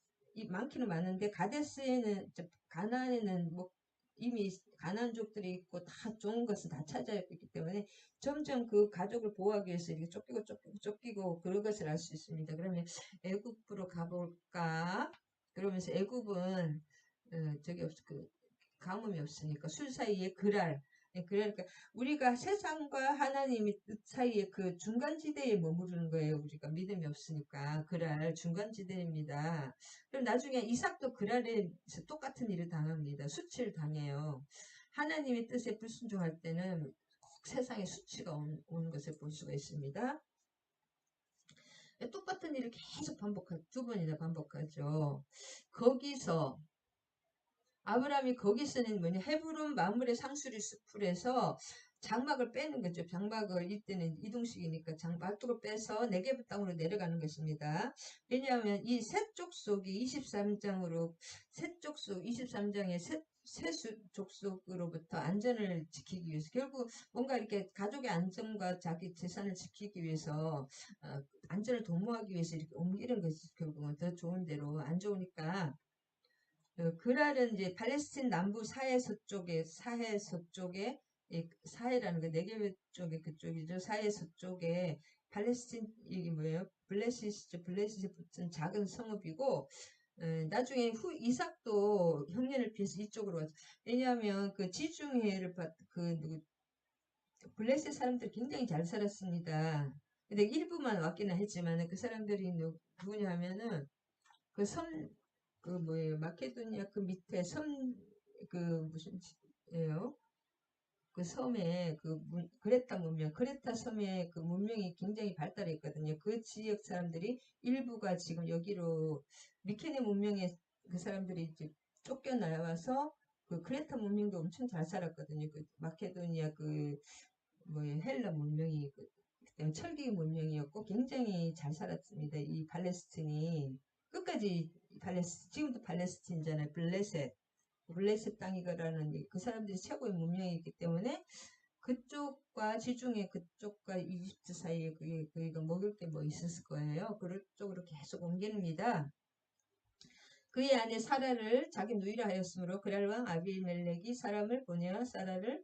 많기는 많은데 가데스에는 가나안에는 뭐 이미 가난족들이 있고 다 좋은 것은 다 찾아있기 때문에 점점 그 가족을 보호하기 위해서 이렇게 쫓기고 그런 것을 알 수 있습니다. 그러면 애굽으로 가볼까? 그러면서 애굽은 저기 그 가뭄이 없으니까 술 사이에 그랄. 그러니까 우리가 세상과 하나님의 뜻 사이에 그 중간지대에 머무르는 거예요. 우리가 믿음이 없으니까 그랄 중간지대입니다. 그럼 나중에 이삭도 그랄에서 똑같은 일을 당합니다. 수치를 당해요. 하나님의 뜻에 불순종할 때는 세상에 수치가 오는 것을 볼 수가 있습니다. 똑같은 일을 계속 두 번이나 반복하죠. 거기서 아브라함이 거기서는 뭐냐 헤브론 마물의 상수리 숲풀에서 장막을 빼는 거죠. 장막을 이때는 이동식이니까 장막을 빼서 네게브 땅으로 내려가는 것입니다. 왜냐하면 이 셋 족속이 23장으로 셋 족속 23장의 세수 족속으로부터 안전을 지키기 위해서 결국 뭔가 이렇게 가족의 안전과 자기 재산을 지키기 위해서 안전을 도모하기 위해서 이렇게 옮기는 것이 결국은 더 좋은 대로 안 좋으니까 그랄은 이제 팔레스틴 남부 사해 서쪽에 사해라는 거 네게브 쪽에 그쪽이죠. 사해 서쪽에 팔레스틴 이게 뭐예요? 블레시스 붙은 작은 성읍이고 나중에 이삭도 형년을 피해서 이쪽으로 왔죠. 왜냐하면 그 지중해를 누구 블레셋 사람들 굉장히 잘 살았습니다. 근데 일부만 왔기는 했지만 그 사람들이 누구냐 하면은 그 뭐예요? 마케도니아 그 밑에 무슨 예요? 그 섬에 크레타 섬에 그 문명이 굉장히 발달했거든요. 그 지역 사람들이 일부가 지금 여기로 미케네 문명의 그 사람들이 이제 쫓겨나와서 그 크레타 문명도 엄청 잘 살았거든요. 그 마케도니아 헬라 문명이 그때 철기 문명이었고 굉장히 잘 살았습니다. 이 팔레스틴이 끝까지 지금도 팔레스틴이잖아요. 블레셋 땅이라는 그 사람들이 최고의 문명이기 때문에 그쪽과 지중해 그쪽과 이집트 사이에 그게 먹을 게 뭐 있었을 거예요. 그쪽으로 계속 옮깁니다. 그의 아내 사라를 자기 누이라 하였으므로 그랄 왕 아비멜렉이 사람을 보내어 사라를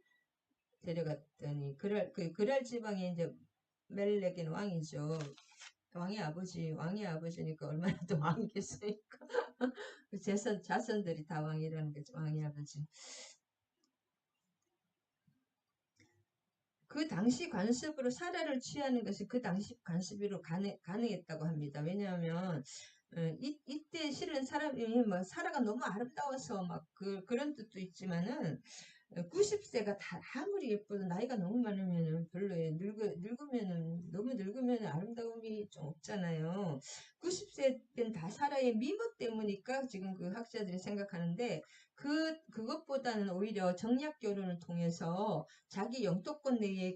데려갔더니 그랄 지방에 이제 멜렉은 왕이죠. 왕의 아버지니까 얼마나 또 왕이겠습니까? 그 자손들이 다 왕이라는 거죠. 왕의 아버지. 그 당시 관습으로 사라를 취하는 것이 그 당시 관습으로 가능했다고 합니다. 왜냐하면 이때 실은 사라가 너무 아름다워서 그런 뜻도 있지만은 90세가 아무리 예뻐도 나이가 너무 많으면은 별로예요. 너무 늙으면은 아름다움이 좀 없잖아요. 90세 때는 다 사라의 미모 때문이니까 지금 그 학자들이 생각하는데 그것보다는 오히려 정략 결혼을 통해서 자기 영토권 내에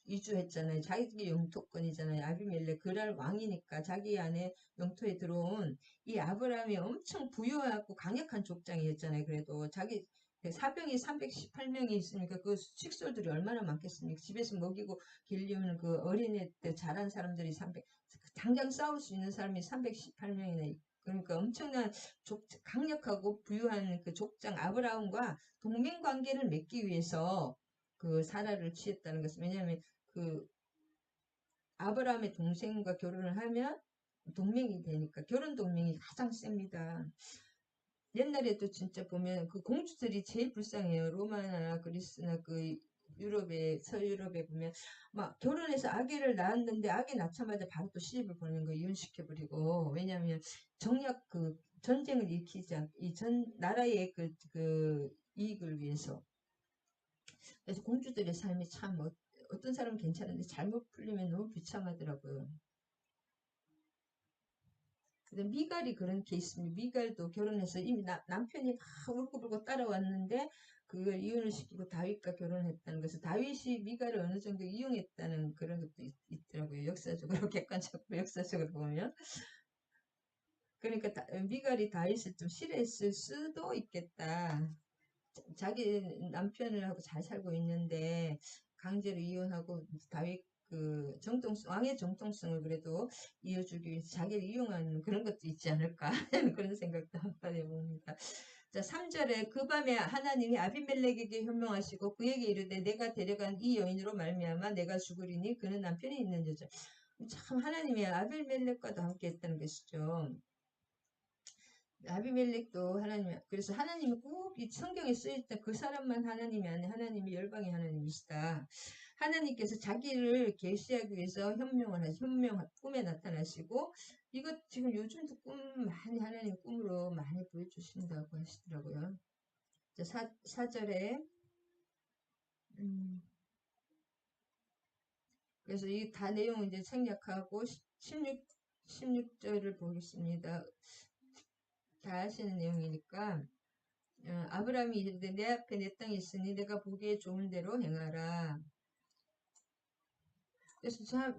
이주했잖아요. 자기 영토권이잖아요. 아비멜렉 그랄 왕이니까 자기 안에 영토에 들어온 이 아브라함이 엄청 부유하고 강력한 족장이었잖아요. 그래도 사병이 318명이 있으니까 그 식솔들이 얼마나 많겠습니까? 집에서 먹이고 길리우는 그 어린애 때 자란 사람들이 당장 싸울 수 있는 사람이 318명이나 그러니까 엄청난 강력하고 부유한 그 족장 아브라함과 동맹 관계를 맺기 위해서 그 사라를 취했다는 것은 왜냐하면 그 아브라함의 동생과 결혼을 하면 동맹이 되니까 결혼 동맹이 가장 셉니다. 옛날에도 진짜 보면 그 공주들이 제일 불쌍해요. 로마나 그리스나 그 유럽에 서유럽에 보면 막 결혼해서 아기를 낳았는데 아기 낳자마자 바로 또 시집을 보내는 거 이혼시켜버리고 왜냐하면 정략 그 전쟁을 일으키지 않, 이 전 나라의 그 이익을 위해서 그래서 공주들의 삶이 참 어떤 사람은 괜찮은데 잘못 풀리면 너무 비참하더라고요. 근데 미갈이 그런 케이스입니다. 미갈도 결혼해서 이미 남편이 막 울고불고 따라왔는데 그걸 이혼을 시키고 다윗과 결혼했다는 것은 다윗이 미갈을 어느 정도 이용했다는 그런 것도 있더라고요. 역사적으로 객관적으로 역사적으로 보면 그러니까 미갈이 다윗을 좀 싫어했을 수도 있겠다. 자기 남편을 하고 잘 살고 있는데 강제로 이혼하고 다윗 그 왕의 정통성을 그래도 이어주기 위해서 자기를 이용하는 그런 것도 있지 않을까 그런 생각도 한번 해봅니다. 자, 3절에 그 밤에 하나님이 아비멜렉에게 현명하시고 그에게 이르되 내가 데려간 이 여인으로 말미암아 내가 죽으리니 그는 남편이 있는 여자. 참 하나님이 아비멜렉과도 함께 했다는 것이죠. 아비멜렉도 하나님, 그래서 하나님이 꼭 이 성경에 쓰여있다 그 사람만 하나님이 아니라 하나님이 열방의 하나님이시다. 하나님께서 자기를 계시하기 위해서 꿈에 나타나시고 이것 지금 요즘도 많이 하나님 꿈으로 많이 보여주신다고 하시더라고요. 자, 4절에 그래서 이 다 내용 이제 생략하고 16절을 보겠습니다. 다 아시는 내용이니까 아브라함이 이르되 내 앞에 내 땅이 있으니 내가 보기에 좋은 대로 행하라. 그래서 참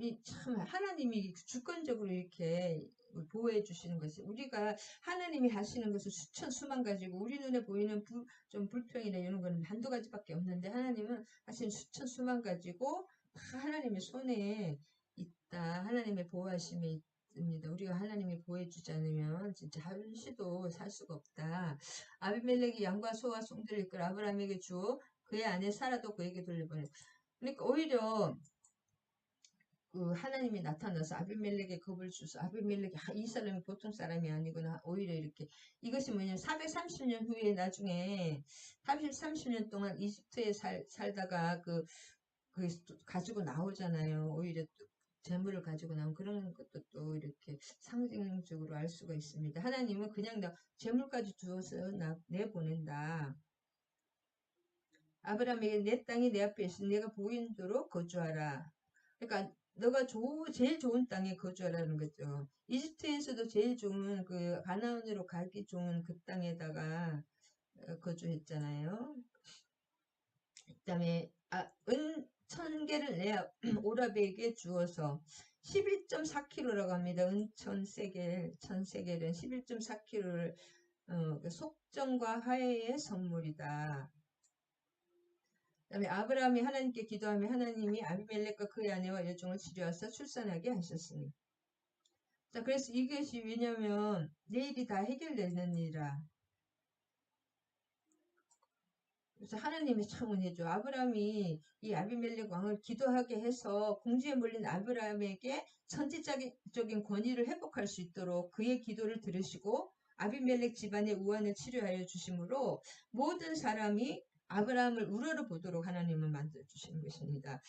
하나님이 주권적으로 이렇게 보호해 주시는 것이 우리가 하나님이 하시는 것을 수만 가지고 우리 눈에 보이는 좀 불평이나 이런 거는 한두 가지밖에 없는데 하나님은 하시는 수만 가지고 다 하나님의 손에 있다. 하나님의 보호하심이 있습니다. 우리가 하나님이 보호해주지 않으면 진짜 한시도 살 수가 없다. 아비멜렉이 양과 소와 송들을 이끌어 아브라함에게 주어 그의 아내 사라도 그에게 돌려보내고 그러니까 오히려 그 하나님이 나타나서 아비멜렉에 겁을 주서 아비멜렉이 이 사람이 보통 사람이 아니구나 오히려 이렇게 이것이 뭐냐면 430년 후에 나중에 30년 동안 이집트에 살다가 그 가지고 나오잖아요. 오히려 또 재물을 가지고 나온 그런 것도 또 이렇게 상징적으로 알 수가 있습니다. 하나님은 그냥 재물까지 주어서 내보낸다. 아브라함에게 내 땅이 내 앞에 있으니 내가 보이는 대로 거주하라. 그러니까 너가 제일 좋은 땅에 거주하라는 거죠. 이집트에서도 제일 좋은 그 가나안으로 가기 좋은 그 땅에다가 거주했잖아요. 그다음에 은 1000개를 내 오라베에게 주어서 11.4kg라고 합니다. 은 1000세겔은 11.4kg를 속정과 화해의 선물이다. 그다음에 아브라함이 하나님께 기도하며 하나님이 아비멜렉과 그의 아내와 여종을 치료하사 출산하게 하셨으니. 자, 그래서 이것이 왜냐면 내일이 다 해결되는 일이라. 그래서 하나님이 참 은혜죠. 아브라함이 이 아비멜렉 왕을 기도하게 해서 궁지에 몰린 아브라함에게 선지적인 권위를 회복할 수 있도록 그의 기도를 들으시고 아비멜렉 집안의 우환을 치료하여 주심으로 모든 사람이 아브라함을 우러러 보도록 하나님은 만들어 주시는 것입니다.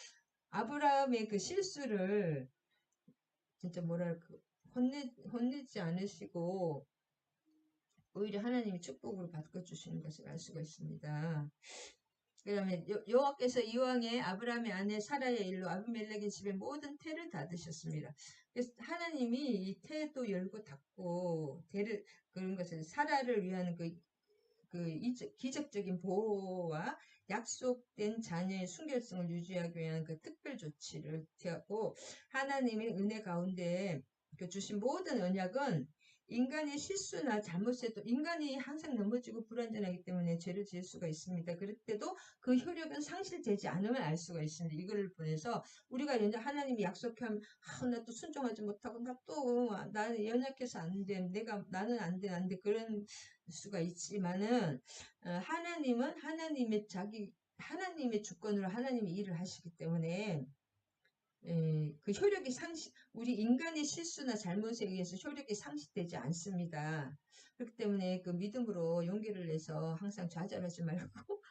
아브라함의 그 실수를 진짜 뭐랄까 혼내지 않으시고 오히려 하나님이 축복으로 바꿔주시는 것을 알 수가 있습니다. 그 다음에 여호와께서 이왕에 아브라함의 아내 사라의 일로 아비멜렉의 집에 모든 태를 닫으셨습니다. 그래서 하나님이 이 태도 열고 닫고 태를 그런 것을 사라를 위한 기적적인 보호와 약속된 자녀의 순결성을 유지하기 위한 그 특별 조치를 하고 하나님의 은혜 가운데 주신 모든 언약은 인간의 실수나 잘못에도 인간이 항상 넘어지고 불완전하기 때문에 죄를 지을 수가 있습니다. 그럴 때도 그 효력은 상실되지 않으면 알 수가 있습니다. 이거를 보내서 우리가 하나님이 약속하면 나 또 순종하지 못하고 나는 연약해서 안 돼. 나는 안 돼. 안 돼. 그런 수가 있지만은 하나님은 하나님의 주권으로 하나님이 일을 하시기 때문에 그 효력이 우리 인간의 실수나 잘못에 의해서 효력이 상실되지 않습니다. 그렇기 때문에 그 믿음으로 용기를 내서 항상 좌절하지 말고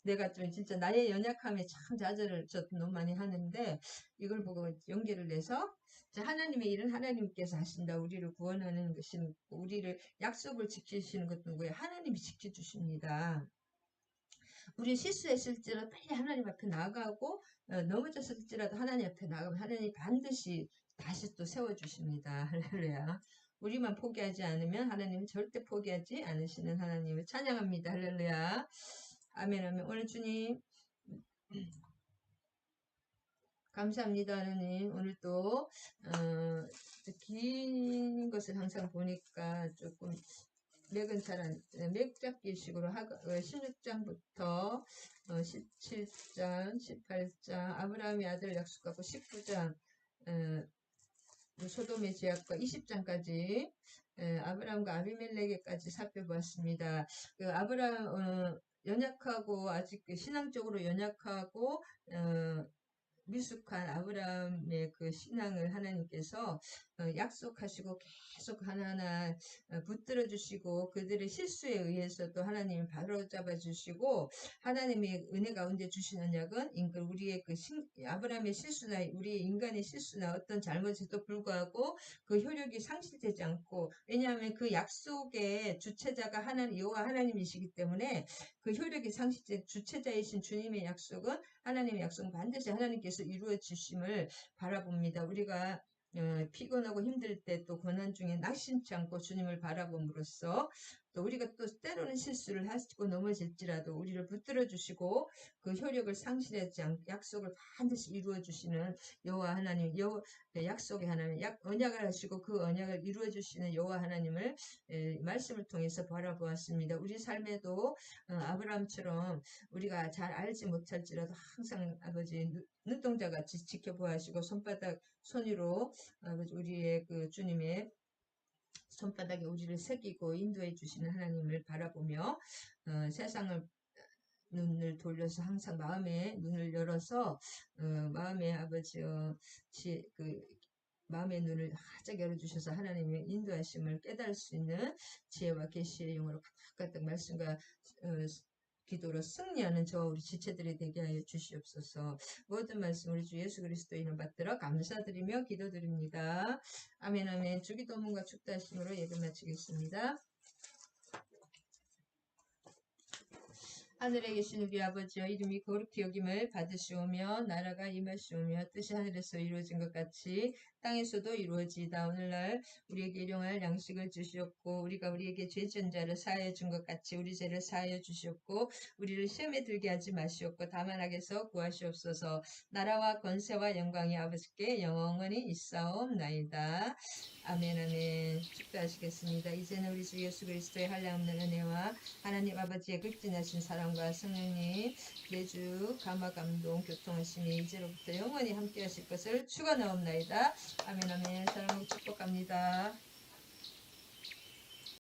내가 좀 진짜 나의 연약함에 참 좌절을 너무 많이 하는데 이걸 보고 용기를 내서 하나님의 일은 하나님께서 하신다. 우리를 구원하는 것은 우리를 약속을 지키시는 것도 누구예요? 하나님이 지켜주십니다. 우리 실수했을지라도 빨리 하나님 앞에 나가고 넘어졌을지라도 하나님 앞에 나가면 하나님이 반드시 다시 또 세워주십니다. 할렐루야. 우리만 포기하지 않으면 하나님은 절대 포기하지 않으시는 하나님을 찬양합니다. 할렐루야. 아멘 아멘. 오늘 주님 감사합니다. 하나님 오늘 또 긴 것을 항상 보니까 조금 맥은 잘안 맥잡기식으로 16장부터 17장 18장 아브라함의 아들 약속하고 19장 소돔의 죄악과 20장까지 아브라함과 아비멜렉에까지 살펴보았습니다. 그 아브라함 연약하고 아직 신앙적으로 연약하고 미숙한 아브라함의 그 신앙을 하나님께서 약속하시고 계속 하나하나 붙들어 주시고 그들의 실수에 의해서도 하나님이 바로잡아 주시고 하나님의 은혜 가운데 주신 언약은 우리의 아브라함의 실수나 우리의 인간의 실수나 어떤 잘못에도 불구하고 그 효력이 상실되지 않고 왜냐하면 그 약속의 주체자가 여호와 하나님이시기 때문에 그 효력이 상실된 주체자이신 주님의 약속은 하나님의 약속은 반드시 하나님께서 이루어 주심을 바라봅니다. 우리가 피곤하고 힘들 때 또 고난 중에 낙심치 않고 주님을 바라봄으로써 또 우리가 또 때로는 실수를 하시고 넘어질지라도 우리를 붙들어 주시고 그 효력을 상실하지 않고 약속을 반드시 이루어 주시는 여호와 하나님 약속의 하나님 언약을 하시고 그 언약을 이루어 주시는 여호와 하나님을 말씀을 통해서 바라보았습니다. 우리 삶에도 아브라함처럼 우리가 잘 알지 못할지라도 항상 아버지 눈동자같이 지켜보시고 손 위로 아버지 우리의 그 주님의 손바닥에 우리를 새기고 인도해 주시는 하나님을 바라보며 세상을 눈을 돌려서 항상 마음의 눈을 열어서 마음의 아버지 마음의 눈을 활짝 열어주셔서 하나님의 인도하심을 깨달을 수 있는 지혜와 계시의 영으로 가득가득 말씀과 기도로 승리하는 저와 우리 지체들이 되게 하여 주시옵소서. 모든 말씀 우리 주 예수 그리스도 이름 받들어 감사드리며 기도드립니다. 아멘 아멘. 주기도문과 축도하심으로 예배 마치겠습니다. 하늘에 계신 우리 아버지여 이름이 거룩히 여김을 받으시오며 나라가 임하시오며 뜻이 하늘에서 이루어진 것 같이 땅에서도 이루어지이다. 오늘날 우리에게 일용할 양식을 주시옵고 우리가 우리에게 죄 지은 자를 사하여 준 것 같이 우리 죄를 사하여 주시옵고 우리를 시험에 들게 하지 마시옵고 다만 악에서 구하시옵소서. 나라와 권세와 영광이 아버지께 영원히 있사옵나이다. 아멘 아멘. 축도하시겠습니다. 이제는 우리 주 예수 그리스도의 한량없는 은혜와 하나님 아버지의 극진하신 사랑과 성령님 내주 감화감동 교통하심이 이제로부터 영원히 함께 하실 것을 축원하옵나이다. 아멘 아멘. 사랑으로 축복합니다.